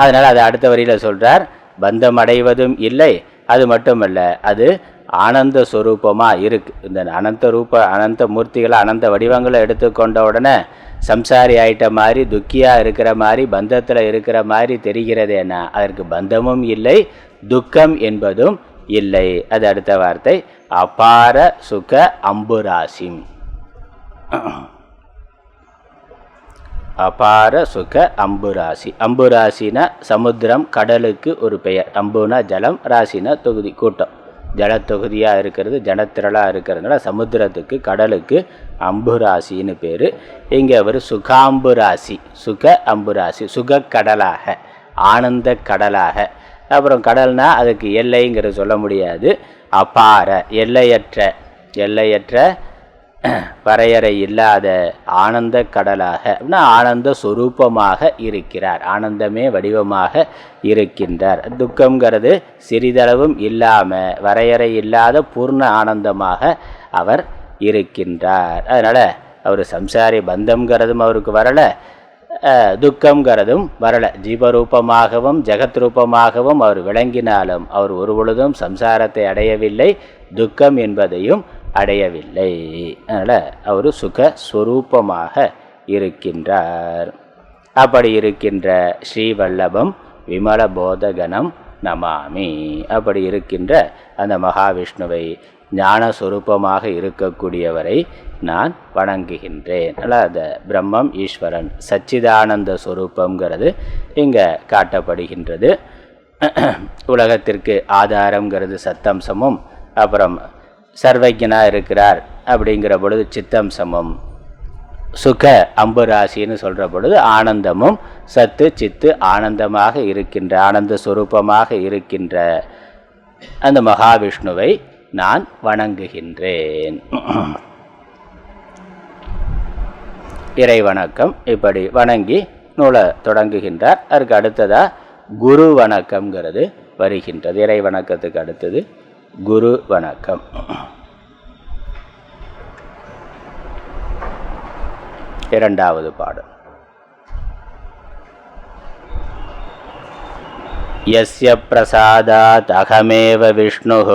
அதனால் அது அடுத்த வரியில் சொல்கிறார், பந்தம் அடைவதும் இல்லை, அது மட்டுமல்ல அது ஆனந்த ஸ்வரூபமாக இருக்குது. இந்த அனந்த மூர்த்திகளை அனந்த வடிவங்களை எடுத்துக்கொண்ட உடனே சம்சாரி ஆயிட்ட மாதிரி துக்கியாக இருக்கிற மாதிரி பந்தத்தில் இருக்கிற மாதிரி தெரிகிறதேனா அதற்கு பந்தமும் இல்லை, துக்கம் என்பதும் இல்லை. அது அடுத்த வார்த்தை அபார சுக அம்புராசிம். அபார சுக அம்புராசி. அம்புராசினா சமுத்திரம், கடலுக்கு ஒரு பெயர். அம்புனா ஜலம், ராசினா தொகுதி, கூட்டம். ஜலத்தொகுதியாக இருக்கிறது, ஜனத்திரளாக இருக்கிறதுனால சமுத்திரத்துக்கு கடலுக்கு அம்புராசின்னு பேர். இங்கே அவர் சுகாம்புராசி, சுக அம்புராசி, சுகக்கடலாக, ஆனந்த கடலாக. அப்புறம் கடல்னா அதுக்கு எல்லைங்கிறது சொல்ல முடியாது. அபார எல்லையற்ற வரையறை இல்லாத ஆனந்த கடலாக, அப்படின்னா ஆனந்த சொரூபமாக இருக்கிறார், ஆனந்தமே வடிவமாக இருக்கின்றார். துக்கங்கிறது சிறிதளவும் இல்லாமல் வரையறை இல்லாத பூர்ண ஆனந்தமாக அவர் இருக்கின்றார். அதனால் அவர் சம்சாரி பந்தம்ங்கிறதும் அவருக்கு வரலை, துக்கங்கிறதும் வரலை. ஜீவரூபமாகவும் ஜெகத் ரூபமாகவும் அவர் விளங்கினாலும் அவர் ஒரு பொழுதும் சம்சாரத்தை அடையவில்லை, துக்கம் என்பதையும் அடையவில்லை. அதனால் அவர் சுகஸ்வரூபமாக இருக்கின்றார். அப்படி இருக்கின்ற ஸ்ரீவல்லபம் விமல போதகனம் நமாமி. அப்படி இருக்கின்ற அந்த மகாவிஷ்ணுவை ஞானஸ்வரூபமாக இருக்கக்கூடியவரை நான் வணங்குகின்றேன். அதனால் அந்த பிரம்மம் ஈஸ்வரன் சச்சிதானந்த ஸ்வரூபங்கிறது இங்கே காட்டப்படுகின்றது. உலகத்திற்கு ஆதாரங்கிறது சத்தம்சமும், அப்புறம் சர்வஜனாக இருக்கிறார் அப்படிங்கிற பொழுது சித்தம்சமும், சுக அம்புராசின்னு சொல்கிற பொழுது ஆனந்தமும், சத்து சித்து ஆனந்தமாக இருக்கின்ற ஆனந்த ஸ்வரூபமாக இருக்கின்ற அந்த மகாவிஷ்ணுவை நான் வணங்குகின்றேன். இறை வணக்கம் இப்படி வணங்கி நூலை தொடங்குகின்றார். அதற்கு அடுத்ததாக குரு வணக்கம்ங்கிறது வருகின்றது. இறை வணக்கத்துக்கு அடுத்தது குரு வணக்கம். இரண்டாவது பாடல். யஸ்ய பிரசாதாத் அகமேவ விஷ்ணுः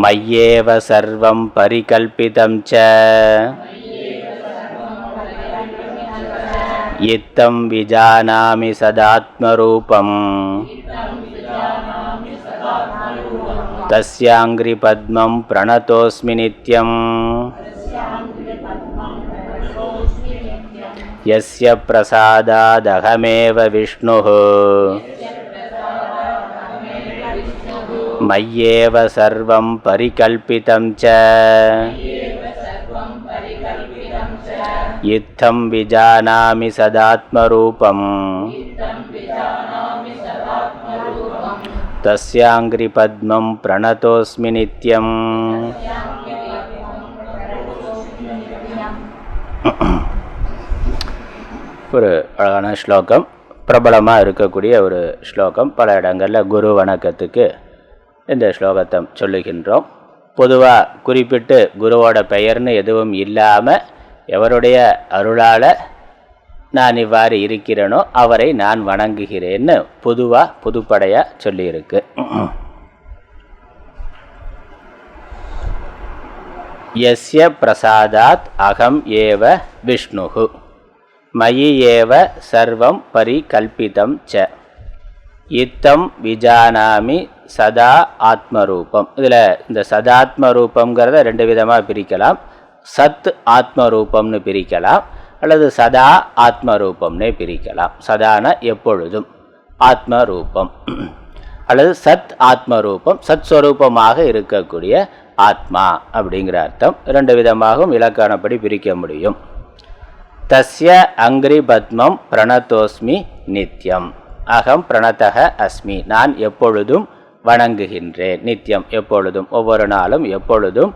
மய்யேவ சர்வம் பரிகல்பிதம் ச இத்தம் விஜானாமி சதாத்மரூபம் தஸ்யாங்கிரி பத்மம் பிரணதோஸ்மி நித்யம். யஸ்ய பிரசாதாதகமேவ விஷ்ணுः மய்யேவ சர்வம் பரிகல்பிதம் ச இத்தம் விஜானாமி சதாத்மரூபம் தஸ்யாங்கிரி பத்மம் பிரணதோஸ்மி நித்யம். ஒரு அழகான ஸ்லோகம், பிரபலமாக இருக்கக்கூடிய ஒரு ஸ்லோகம். பல இடங்களில் குரு வணக்கத்துக்கு இந்த ஸ்லோகத்தை சொல்லுகின்றோம். பொதுவாக குறிப்பிட்டு குருவோட பெயர்னு எதுவும் இல்லாமல் எவருடைய அருளால் நான் இவ்வாறு இருக்கிறேனோ அவரை நான் வணங்குகிறேன்னு பொதுவாக பொதுப்படையாக சொல்லியிருக்கு. யஸ்ய பிரசாதாத் அகம் ஏவ விஷ்ணுஹு மயி ஏவ சர்வம் பரிகல்பிதம் ச இத்தம் விஜானாமி சதா ஆத்மரூபம். இதில் இந்த சதாத்மரூபங்கிறத 2 விதமாக பிரிக்கலாம். சத் ஆத்மரூபம்னு பிரிக்கலாம், அல்லது சதா ஆத்மரூபம்னே பிரிக்கலாம். சதான எப்பொழுதும், ஆத்மரூபம் அல்லது சத் ஆத்மரூபம், சத் ஸ்வரூபமாக இருக்கக்கூடிய ஆத்மா அப்படிங்கிற அர்த்தம். 2 விதமாகவும் இலக்கணப்படி பிரிக்க முடியும். தஸ்ய அங்கிரி பத்மம் பிரணதோஸ்மி நித்யம். அகம் பிரணதக அஸ்மி. நான் எப்பொழுதும் வணங்குகின்றேன். நித்தியம் எப்பொழுதும், ஒவ்வொரு நாளும் எப்பொழுதும்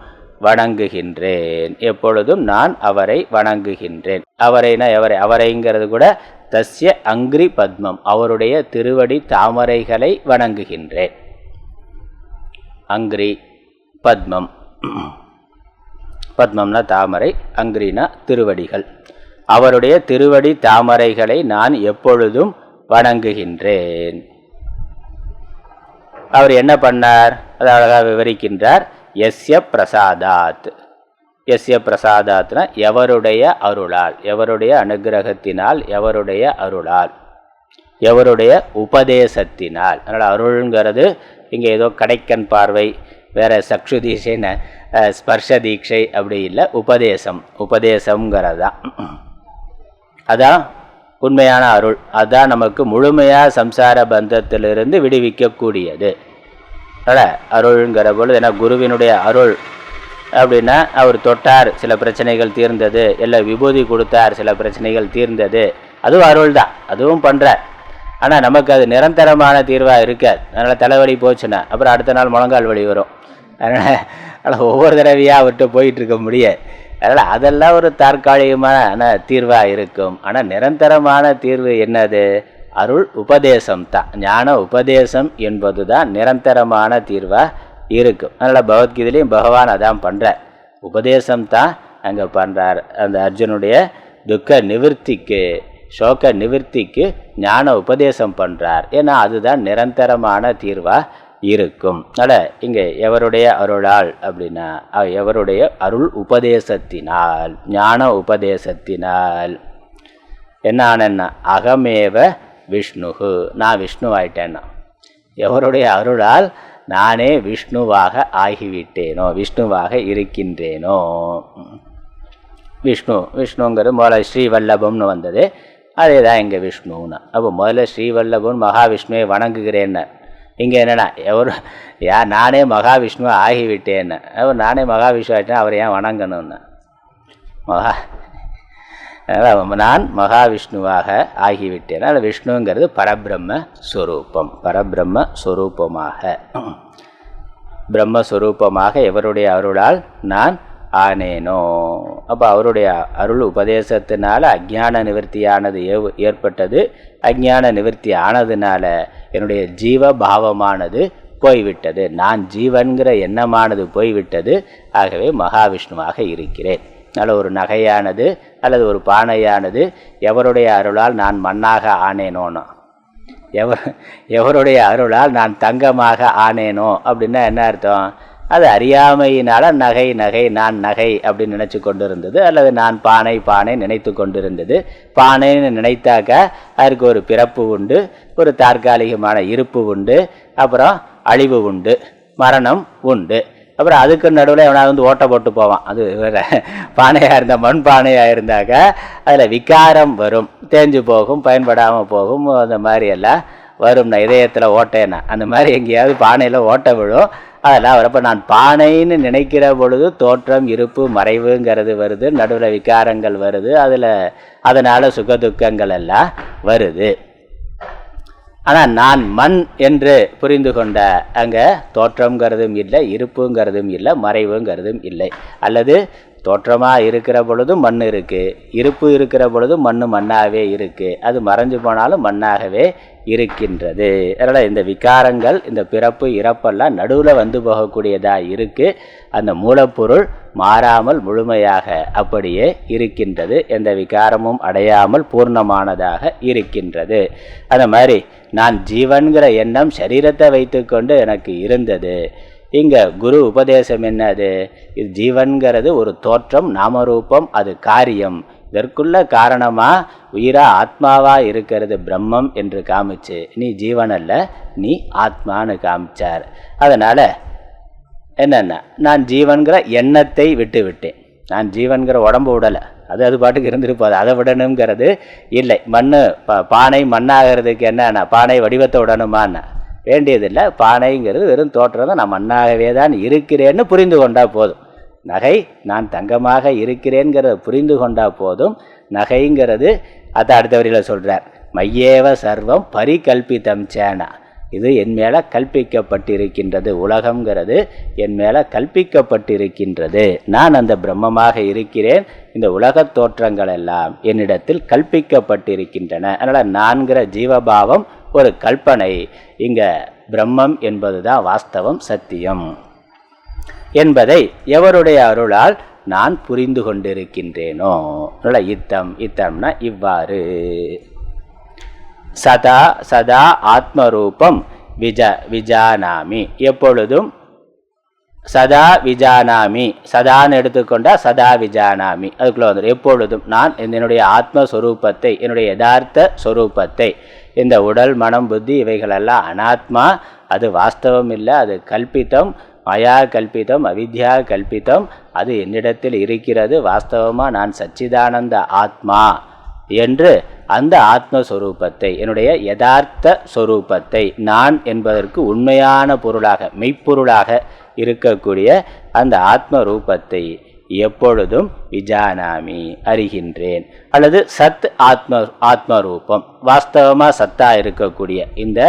வணங்குகின்றேன். எப்பொழுதும் நான் அவரை வணங்குகின்றேன். அவரைனா எவரை? அவரைங்கிறது கூட தஸ்ய அங்கிரி பத்மம், அவருடைய திருவடி தாமரைகளை வணங்குகின்றேன். அங்கிரி பத்மம், பத்மம்னா தாமரை, அங்கிரினா திருவடிகள். அவருடைய திருவடி தாமரைகளை நான் எப்பொழுதும் வணங்குகின்றேன். அவர் என்ன பண்ணார்? அதை அழகாக விவரிக்கின்றார். யஸ்ய பிரசாதாத். யஸ்ய பிரசாதாத்னா எவருடைய அருளால், எவருடைய அனுகிரகத்தினால், எவருடைய அருளால், எவருடைய உபதேசத்தினால். அதனால் அருள்ங்கிறது இங்கே ஏதோ கடைக்கண் பார்வை, வேற சக்ஷு தீட்சை, ஸ்பர்ஷ தீட்சை அப்படி இல்லை. உபதேசம், உபதேசங்கிறது தான். அதான் உண்மையான அருள். அதான் நமக்கு முழுமையாக சம்சார பந்தத்திலிருந்து விடுவிக்கக்கூடியது. அதனால் அருள்ங்கிற பொழுது ஏன்னா குருவினுடைய அருள் அப்படின்னா அவர் தொட்டார் சில பிரச்சனைகள் தீர்ந்தது, இல்லை விபூதி கொடுத்தார் சில பிரச்சனைகள் தீர்ந்தது, அதுவும் அருள் தான், அதுவும் பண்ணுறார். ஆனால் நமக்கு அது நிரந்தரமான தீர்வாக இருக்காது. அதனால் தலைவலி போச்சுன்னா அப்புறம் அடுத்த நாள் முழங்கால் வலி வரும். அதனால் ஒவ்வொரு தடவையாக விட்டு போயிட்டுருக்க முடியாது. அதனால் அதெல்லாம் ஒரு தற்காலிகமான தீர்வாக இருக்கும். ஆனால் நிரந்தரமான தீர்வு என்னது? அருள் உபதேசம் தான். ஞான உபதேசம் என்பது தான் நிரந்தரமான தீர்வாக இருக்கும். அதனால் பகவத்கீதையிலையும் பகவான் அதான் பண்ணுறார். உபதேசம் தான் அங்கே பண்ணுறார். அந்த அர்ஜுனுடைய துக்க நிவர்த்திக்கு, சோக நிவர்த்திக்கு ஞான உபதேசம் பண்ணுறார். ஏன்னா அதுதான் நிரந்தரமான தீர்வாக இருக்கும். அதனால் இங்கே எவருடைய அருளால் அப்படின்னா எவருடைய அருள் உபதேசத்தினால், ஞான உபதேசத்தினால் என்ன ஆனேன்னா அகமேவ விஷ்ணுகு, நான் விஷ்ணு ஆயிட்டேன்னா. எவருடைய அருளால் நானே விஷ்ணுவாக ஆகிவிட்டேனோ, விஷ்ணுவாக இருக்கின்றேனோ. விஷ்ணு, விஷ்ணுங்கிறது முதல்ல ஸ்ரீவல்லபம்னு வந்தது, அதே தான் இங்கே விஷ்ணுன்னா. அப்போ முதல்ல ஸ்ரீவல்லபம் மகாவிஷ்ணுவை வணங்குகிறேன்னு. இங்கே என்னென்னா நானே மகாவிஷ்ணுவை ஆகிவிட்டேன்னு. அவர் நானே மகாவிஷ்ணு ஆகிட்டேன், அவர் ஏன் வணங்கணும்னு? நான் மகாவிஷ்ணுவாக ஆகிவிட்டேன். அதனால் விஷ்ணுங்கிறது பரபிரம்ம ஸ்வரூபம், பரபிரம்ம ஸ்வரூபமாக, பிரம்மஸ்வரூபமாக எவருடைய அருளால் நான் ஆனேனோ. அப்போ அவருடைய அருள் உபதேசத்தினால அஜ்ஞான நிவர்த்தியானது ஏற்பட்டது. அஜ்ஞான நிவர்த்தி ஆனதுனால என்னுடைய ஜீவ பாவமானது போய்விட்டது, நான் ஜீவன்கிற எண்ணமானது போய்விட்டது. ஆகவே மகாவிஷ்ணுவாக இருக்கிறேன். அதனால் ஒரு நகையானது அல்லது ஒரு பானையானது எவருடைய அருளால் நான் மண்ணாக ஆனேனோனோ, எவருடைய அருளால் நான் தங்கமாக ஆனேனோ அப்படின்னா என்ன அர்த்தம்? அது அறியாமையினால் நகை நகை, நான் நகை அப்படின்னு நினச்சி கொண்டு இருந்தது, அல்லது நான் பானை பானை நினைத்து கொண்டிருந்தது. பானைன்னு நினைத்தாக்க அதற்கு ஒரு பிறப்பு உண்டு, ஒரு தற்காலிகமான இருப்பு உண்டு, அப்புறம் அழிவு உண்டு, மரணம் உண்டு. அப்புறம் அதுக்கு நடுவில் எவனாவது ஓட்டை போட்டு போவான். அது வேறு. பானையாக இருந்தால், மண் பானையாக இருந்தாக்க அதில் விகாரம் வரும், தேஞ்சு போகும், பயன்படாமல் போகும், அந்த மாதிரி எல்லாம் வரும். இதயத்தில் ஓட்டைன்னா அந்த மாதிரி எங்கேயாவது பானையில் ஓட்டை விழும். அதெல்லாம் வரப்போ நான் பானைன்னு நினைக்கிற பொழுது தோற்றம், இருப்பு, மறைவுங்கிறது வருது, நடுவில் விகாரங்கள் வருது, அதனால் சுகதுக்கங்கள் எல்லாம் வருது. ஆனால் நான் மண் என்று புரிந்து கொண்ட அங்கே தோற்றங்கிறதும் இல்லை, இருப்புங்கிறதும் இல்லை, மறைவுங்கிறதும் இல்லை. அல்லது தோற்றமாக இருக்கிற பொழுதும் மண் இருக்குது, இருப்பு இருக்கிற பொழுதும் மண்ணாகவே இருக்குது, அது மறைஞ்சு போனாலும் மண்ணாகவே இருக்கின்றது. அதனால் இந்த விகாரங்கள், இந்த பிறப்பு இறப்பெல்லாம் நடுவில் வந்து போகக்கூடியதாக இருக்குது. அந்த மூலப்பொருள் மாறாமல் முழுமையாக அப்படியே இருக்கின்றது, எந்த விகாரமும் அடையாமல் பூர்ணமானதாக இருக்கின்றது. அந்த மாதிரி நான் ஜீவன்கிற எண்ணம் சரீரத்தை வைத்துக்கொண்டு எனக்கு இருந்தது. இங்கே குரு உபதேசம் என்னது? இது ஜீவன்கிறது ஒரு தோற்றம், நாமரூபம், அது காரியம். இதற்குள்ள காரணமாக உயிராக ஆத்மாவாக இருக்கிறது பிரம்மம் என்று காமிச்சு, நீ ஜீவன் அல்ல, நீ ஆத்மான்னு காமிச்சார். அதனால் என்னென்ன, நான் ஜீவன்கிற எண்ணத்தை விட்டு விட்டேன். நான் ஜீவன்கிற உடம்பு விடலை, அது பாட்டுக்கு இருந்துருப்போது, அதை விடணுங்கிறது இல்லை. பானை மண்ணாகிறதுக்கு என்னன்னா பானை வடிவத்தை விடணுமான்னா வேண்டியதில்லை. பானைங்கிறது வெறும் தோற்றம் தான், நான் மண்ணாகவே தான் இருக்கிறேன்னு புரிந்து கொண்டால் போதும். நகை நான் தங்கமாக இருக்கிறேங்கிறத புரிந்து கொண்டால் போதும். நகைங்கிறது அதை அடுத்த வரியில் சொல்கிறார், மையேவ சர்வம் பரிகல்பிதம் சேனா, இது என் மேலே கல்பிக்கப்பட்டிருக்கின்றது. உலகங்கிறது என் மேலே கல்பிக்கப்பட்டிருக்கின்றது. நான் அந்த பிரம்மமாக இருக்கிறேன். இந்த உலகத் தோற்றங்கள் எல்லாம் என்னிடத்தில் கல்பிக்கப்பட்டிருக்கின்றன. அதனால் நான்கிற ஜீவபாவம் ஒரு கல்பனை. இங்கே பிரம்மம் என்பது தான் வாஸ்தவம், சத்தியம் என்பதை எவருடைய அருளால் நான் புரிந்து கொண்டிருக்கின்றேனோ. இத்தம்னா இவ்வாறு சதா சதா ஆத்மரூபம் விஜானாமி, எப்பொழுதும் சதா விஜானாமி, சதான்னு எடுத்துக்கொண்டால் சதா விஜானாமி, அதுக்குள்ளே வந்துடும். எப்பொழுதும் நான் என்னுடைய ஆத்மஸ்வரூபத்தை, என்னுடைய யதார்த்த ஸ்வரூபத்தை, இந்த உடல் மனம் புத்தி இவைகளெல்லாம் அனாத்மா, அது வாஸ்தவம் இல்லை, அது கல்பித்தம், மாயா கல்பித்தம், அவித்யா கல்பித்தம், அது என்னிடத்தில் இருக்கிறது. வாஸ்தவமாக நான் சச்சிதானந்த ஆத்மா என்று அந்த ஆத்மஸ்வரூபத்தை, என்னுடைய யதார்த்த ஸ்வரூபத்தை, நான் என்பதற்கு உண்மையான பொருளாக மெய்ப்பொருளாக இருக்கக்கூடிய அந்த ஆத்ம ரூபத்தை எப்பொழுதும் விஜானாமி அறிகின்றேன். அல்லது சத் ஆத்மரூபம், வாஸ்தவமாக சத்தாக இருக்கக்கூடிய இந்த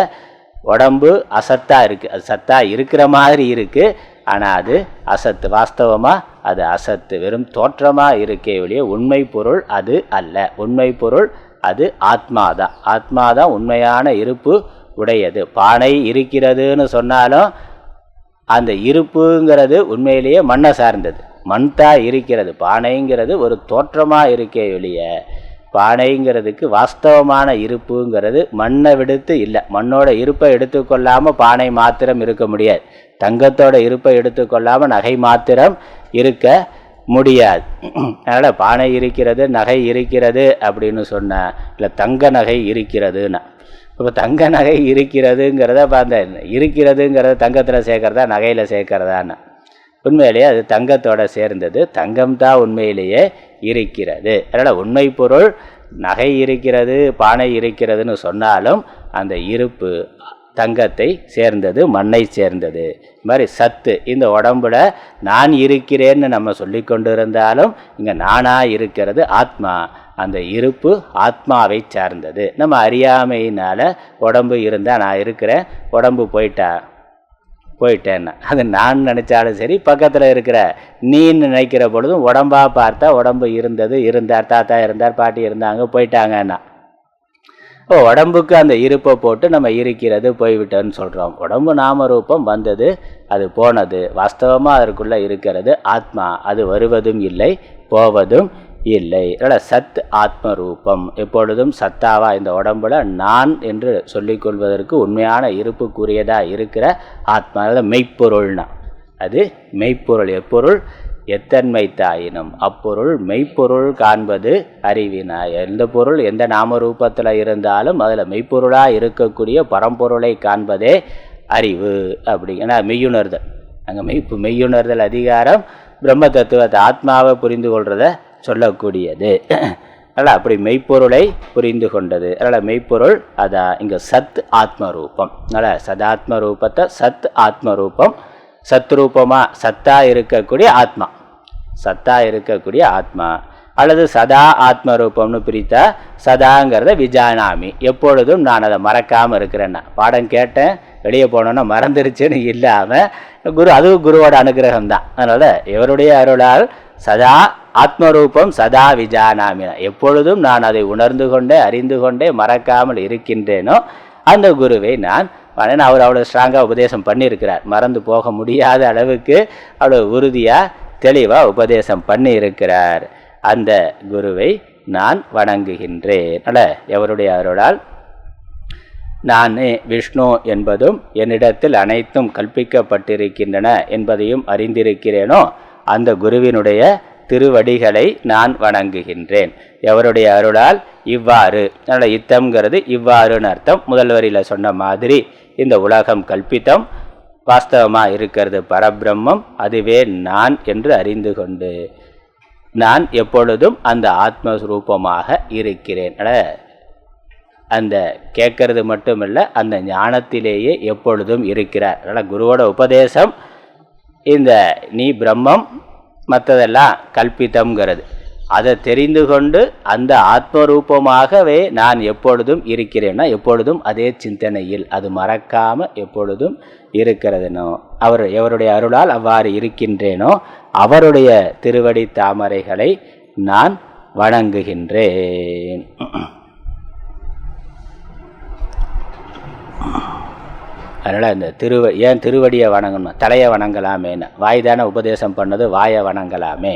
உடம்பு அசத்தாக இருக்குது, அது சத்தாக இருக்கிற மாதிரி இருக்குது, ஆனால் அது அசத்து, வாஸ்தவமாக அது அசத்து, வெறும் தோற்றமாக இருக்கே ஒழிய உண்மை பொருள் அது அல்ல. உண்மை பொருள் அது ஆத்மாதான். ஆத்மாதான் உண்மையான இருப்பு உடையது. பானை இருக்கிறதுன்னு சொன்னாலும் அந்த இருப்புங்கிறது உண்மையிலேயே மண்ணை சார்ந்தது, மண் தான் இருக்கிறது. பானைங்கிறது ஒரு தோற்றமாக இருக்கே ஒழிய பானைங்கிறதுக்கு வாஸ்தவமான இருப்புங்கிறது மண்ணை விடுத்து இல்லை. மண்ணோட இருப்பை எடுத்துக்கொள்ளாமல் பானை மாத்திரம் இருக்க முடியாது, தங்கத்தோட இருப்பை எடுத்துக்கொள்ளாமல் நகை மாத்திரம் இருக்க முடியாது. அதனால் பானை இருக்கிறது, நகை இருக்கிறது அப்படின்னு சொன்னால், இல்லை தங்க நகை இருக்கிறதுன்னா, இப்போ தங்க நகை இருக்கிறதுங்கிறத அந்த இருக்கிறதுங்கிறத தங்கத்தில் சேர்க்கறதா நகையில் சேர்க்கறதான்னா, உண்மையிலேயே அது தங்கத்தோடு சேர்ந்தது, தங்கம்தான் உண்மையிலேயே இருக்கிறது. அதனால் உண்மை பொருள் நகை இருக்கிறது, பானை இருக்கிறதுன்னு சொன்னாலும் அந்த இருப்பு தங்கத்தை சேர்ந்தது, மண்ணை சேர்ந்தது. இது மாதிரி சத்து, இந்த உடம்புல நான் இருக்கிறேன்னு நம்ம சொல்லி கொண்டு இருந்தாலும் இங்கே நானாக இருக்கிறது ஆத்மா. அந்த இருப்பு ஆத்மாவை சார்ந்தது. நம்ம அறியாமையினால் உடம்பு இருந்தால் நான் இருக்கிறேன், உடம்பு போயிட்டேன்னா அது நான் நினச்சாலும் சரி, பக்கத்தில் இருக்கிற நீன்னு நினைக்கிற பொழுதும் உடம்பாக பார்த்தா உடம்பு இருந்தார், தாத்தா இருந்தார், பாட்டி இருந்தாங்க, போயிட்டாங்கன்னா உடம்புக்கு அந்த இருப்பை போட்டு நம்ம இருக்கிறது போய்விட்டோன்னு சொல்கிறோம். உடம்பு நாமரூபம் வந்தது, அது போனது, வாஸ்தவமாக அதற்குள்ளே இருக்கிறது ஆத்மா, அது வருவதும் இல்லை போவதும் இல்லை. அதனால் சத் ஆத்ம ரூபம் எப்பொழுதும் சத்தாவா இந்த உடம்புல நான் என்று சொல்லிக்கொள்வதற்கு உண்மையான இருப்புக்குரியதாக இருக்கிற ஆத்மா, அதாவது மெய்ப்பொருள்னா அது மெய்ப்பொருள். எப்பொருள் எத்தன்மை தாயினும் அப்பொருள் மெய்ப்பொருள் காண்பது அறிவினாய். எந்த பொருள் எந்த நாமரூபத்தில் இருந்தாலும் அதில் மெய்ப்பொருளாக இருக்கக்கூடிய பரம்பொருளை காண்பதே அறிவு. அப்படி ஏன்னா மெய்யுணர்தல், அங்கே மெய்யுணர்தல் அதிகாரம் பிரம்ம தத்துவத்தை ஆத்மாவை புரிந்து கொள்றத சொல்லக்கூடியது. அதனால் அப்படி மெய்ப்பொருளை புரிந்து கொண்டது. அதனால் மெய்ப்பொருள் அதான் இங்கே சத் ஆத்மரூபம். அதனால் சதாத்ம ரூபத்தை சத் ஆத்மரூபம், சத்ரூபமாக சத்தாக இருக்கக்கூடிய ஆத்மா, சத்தாக இருக்கக்கூடிய ஆத்மா. அல்லது சதா ஆத்மரூபம்னு பிரித்தா சதாங்கிறத விஜானாமி, எப்பொழுதும் நான் அதை மறக்காமல் இருக்கிறேன்னா. பாடம் கேட்டேன் வெளியே போனோன்னா மறந்துருச்சுன்னு இல்லாமல் அதுவும் குருவோட அனுகிரகம் தான். அதனால் இவருடைய அருளால் சதா ஆத்மரூபம் சதா விஜானாமினா, எப்பொழுதும் நான் அதை உணர்ந்து கொண்டே அறிந்து கொண்டே மறக்காமல் இருக்கின்றேனோ அந்த குருவை நான் அவர் அவ்வளோ ஸ்ட்ராங்காக உபதேசம் பண்ணியிருக்கிறார். மறந்து போக முடியாத அளவுக்கு அவ்வளோ உறுதியாக தெளிவாக உபதேசம் பண்ணி இருக்கிறார். அந்த குருவை நான் வணங்குகின்றேன். எவருடைய அருளால் நானே விஷ்ணு என்பதும் என்னிடத்தில் அனைத்தும் கற்பிக்கப்பட்டிருக்கின்றன என்பதையும் அறிந்திருக்கிறேனோ அந்த குருவினுடைய திருவடிகளை நான் வணங்குகின்றேன். எவருடைய அருளால் இவ்வாறு, இத்தம்ங்கிறது இவ்வாறுன்னு அர்த்தம். முதல் வரியில் சொன்ன மாதிரி இந்த உலகம் கல்பித்தம், வாஸ்தவமாக இருக்கிறது பரபிரம்மம், அதுவே நான் என்று அறிந்து கொண்டு நான் எப்பொழுதும் அந்த ஆத்மஸ்வரூபமாக இருக்கிறேன். அந்த கேட்கறது மட்டுமில்லை, அந்த ஞானத்திலேயே எப்பொழுதும் இருக்கிறார். அதனால் குருவோட உபதேசம் இந்த நீ பிரம்மம் மற்றதெல்லாம் கல்பித்தம்ங்கிறது, அதை தெரிந்து கொண்டு அந்த ஆத்மரூபமாகவே நான் எப்பொழுதும் இருக்கிறேன்னா எப்பொழுதும் அதே சிந்தனையில் அது மறக்காமல் எப்பொழுதும் இருக்கிறதுனோ எவருடைய அருளால் அவ்வாறு இருக்கின்றேனோ அவருடைய திருவடி தாமரைகளை நான் வணங்குகின்றேன். அதனால் அந்த ஏன் திருவடியை வணங்கணும், தலையை வணங்கலாமேன்னு, வாய் தானே உபதேசம் பண்ணது, வாயை வணங்கலாமே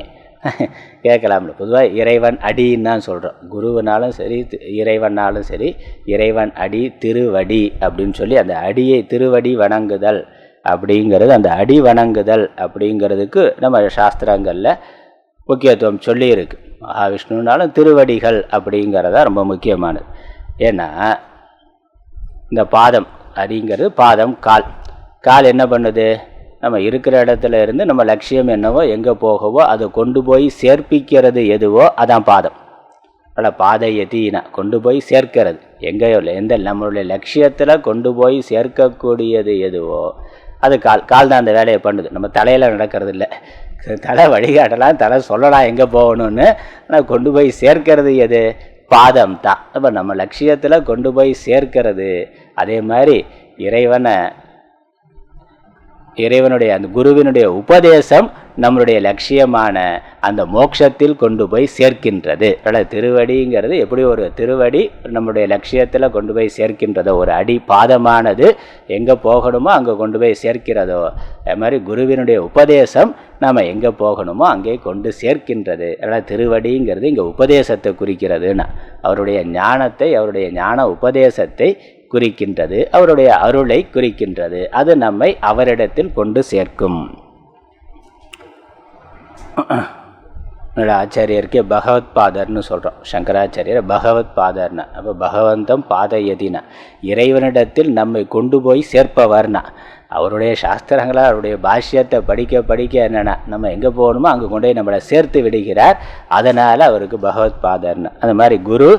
கேட்கலாம்ல. பொதுவாக இறைவன் அடின்னு தான் சொல்கிறோம். குருவனாலும் சரி இறைவனாலும் சரி இறைவன் அடி திருவடி அப்படின்னு சொல்லி அந்த அடியை திருவடி வணங்குதல் அப்படிங்கிறது, அந்த அடி வணங்குதல் அப்படிங்கிறதுக்கு நம்ம சாஸ்திரங்களில் முக்கியத்துவம் சொல்லியிருக்கு. மகாவிஷ்ணுனாலும் திருவடிகள் அப்படிங்கிறதா ரொம்ப முக்கியமானது. ஏன்னா இந்த பாதம் அடிங்கிறது பாதம், கால் என்ன பண்ணுது, நம்ம இருக்கிற இடத்துல இருந்து நம்ம லட்சியம் என்னவோ எங்கே போகவோ அதை கொண்டு போய் சேர்ப்பிக்கிறது எதுவோ அதான் பாதம். அதனால் பாதை எதினா கொண்டு போய் சேர்க்கிறது, எங்கேயோ எந்த நம்மளுடைய லட்சியத்தில் கொண்டு போய் சேர்க்கக்கூடியது எதுவோ அது கால் தான் அந்த வேலையை பண்ணுது. நம்ம தலையில் நடக்கிறது இல்லை. தலை வழிகாட்டலாம், தலை சொல்லலாம் எங்கே போகணும்னு, ஆனால் கொண்டு போய் சேர்க்கிறது எது, பாதம் தான். அப்போ நம்ம லட்சியத்தில் கொண்டு போய் சேர்க்கிறது. அதே மாதிரி இறைவனுடைய அந்த குருவினுடைய உபதேசம் நம்மளுடைய லட்சியமான அந்த மோட்சத்தில் கொண்டு போய் சேர்க்கின்றது. திருவடிங்கிறது எப்படி ஒரு திருவடி நம்முடைய லட்சியத்தில் கொண்டு போய் சேர்க்கின்றதோ, ஒரு அடி பாதமானது எங்கே போகணுமோ அங்கே கொண்டு போய் சேர்க்கிறதோ, அது மாதிரி குருவினுடைய உபதேசம் நாம் எங்கே போகணுமோ அங்கே கொண்டு சேர்க்கின்றது. அதனால் திருவடிங்கிறது இங்கே உபதேசத்தை குறிக்கிறதுன்னா அவருடைய ஞானத்தை, அவருடைய ஞான உபதேசத்தை குறிக்கின்றது, அவருடைய அருளை குறிக்கின்றது. அது நம்மை அவரிடத்தில் கொண்டு சேர்க்கும். ஆச்சாரியருக்கே பகவத் பாதர்னு சொல்கிறோம். சங்கராச்சாரியர் பகவத் பாதர்னா, அப்போ பகவந்தம் பாதயதினா இறைவனிடத்தில் நம்மை கொண்டு போய் சேர்ப்பவர்னா, அவருடைய சாஸ்திரங்களாக அவருடைய பாஷ்யத்தை படிக்க என்னென்னா நம்ம எங்கே போகணுமோ அங்கே கொண்டு போய் நம்மளை சேர்த்து விடுகிறார். அதனால் அவருக்கு பகவத் பாதர்னா. அந்த மாதிரி குரு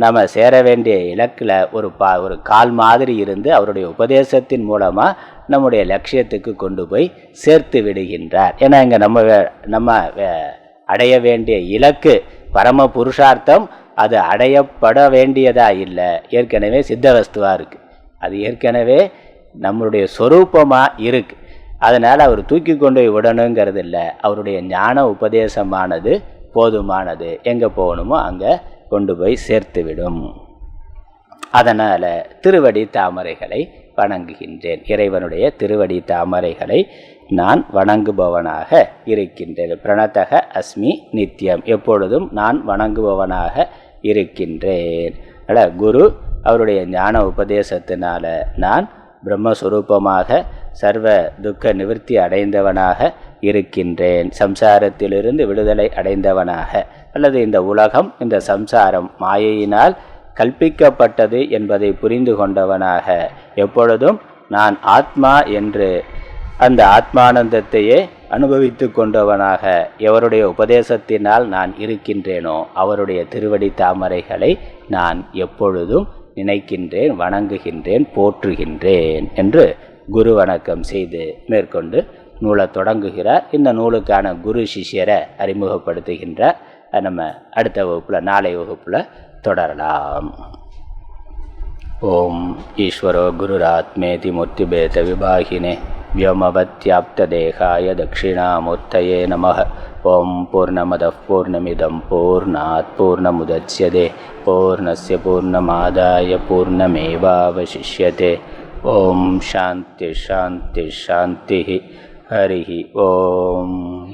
நம்ம சேர வேண்டிய இலக்கில் ஒரு கால் மாதிரி இருந்து அவருடைய உபதேசத்தின் மூலமாக நம்முடைய லட்சியத்துக்கு கொண்டு போய் சேர்த்து விடுகின்றார். ஏன்னா இங்கே நம்ம அடைய வேண்டிய இலக்கு பரம புருஷார்த்தம், அது அடையப்பட வேண்டியதாக இல்லை, ஏற்கனவே சித்தவஸ்துவாக இருக்குது, அது ஏற்கனவே நம்மளுடைய சொரூபமாக இருக்குது. அதனால் அவர் தூக்கி கொண்டு போய் விடணுங்கிறது இல்லை, அவருடைய ஞான உபதேசமானது போதுமானது, எங்கே போகணுமோ அங்கே கொண்டு போய் சேர்த்துவிடும். அதனால் திருவடி தாமரைகளை வணங்குகின்றேன். இறைவனுடைய திருவடி தாமரைகளை நான் வணங்குபவனாக இருக்கின்றேன். பிரணதக அஸ்மி நித்தியம், எப்பொழுதும் நான் வணங்குபவனாக இருக்கின்றேன். குரு அவருடைய ஞான உபதேசத்தினால நான் பிரம்மஸ்வரூபமாக சர்வ துக்க நிவர்த்தி அடைந்தவனாக இருக்கின்றேன். சம்சாரத்திலிருந்து விடுதலை அடைந்தவனாக, அல்லது இந்த உலகம் இந்த சம்சாரம் மாயையினால் கல்பிக்கப்பட்டது என்பதை புரிந்து கொண்டவனாக, எப்பொழுதும் நான் ஆத்மா என்று அந்த ஆத்மானந்தத்தையே அனுபவித்து கொண்டவனாக எவருடைய உபதேசத்தினால் நான் இருக்கின்றேனோ அவருடைய திருவடி தாமரைகளை நான் எப்பொழுதும் நினைக்கின்றேன், வணங்குகின்றேன், போற்றுகின்றேன் என்று குரு வணக்கம் செய்து மேற்கொண்டு நூலை தொடங்குகிறார். இந்த நூலுக்கான குரு சிஷ்யரை அறிமுகப்படுத்துகின்றார். நம்ம அடுத்த வகுப்பில், நாளை வகுப்பில் தொடரலாம். ஓம் ஈஸ்வரோ குருராத்மேதி மூர்த்திபேத விபாகினே व्योमवत्याप्तदेहाय दक्षिणामूर्तये नमः। ओं पूर्णमदः पूर्णमिदं पूर्णात् पूर्णमुदच्यते पूर्णस्य पूर्णमादाय पूर्णमेवावशिष्यते। ओं शान्ति शान्ति शान्तिः। हरिः ओम्।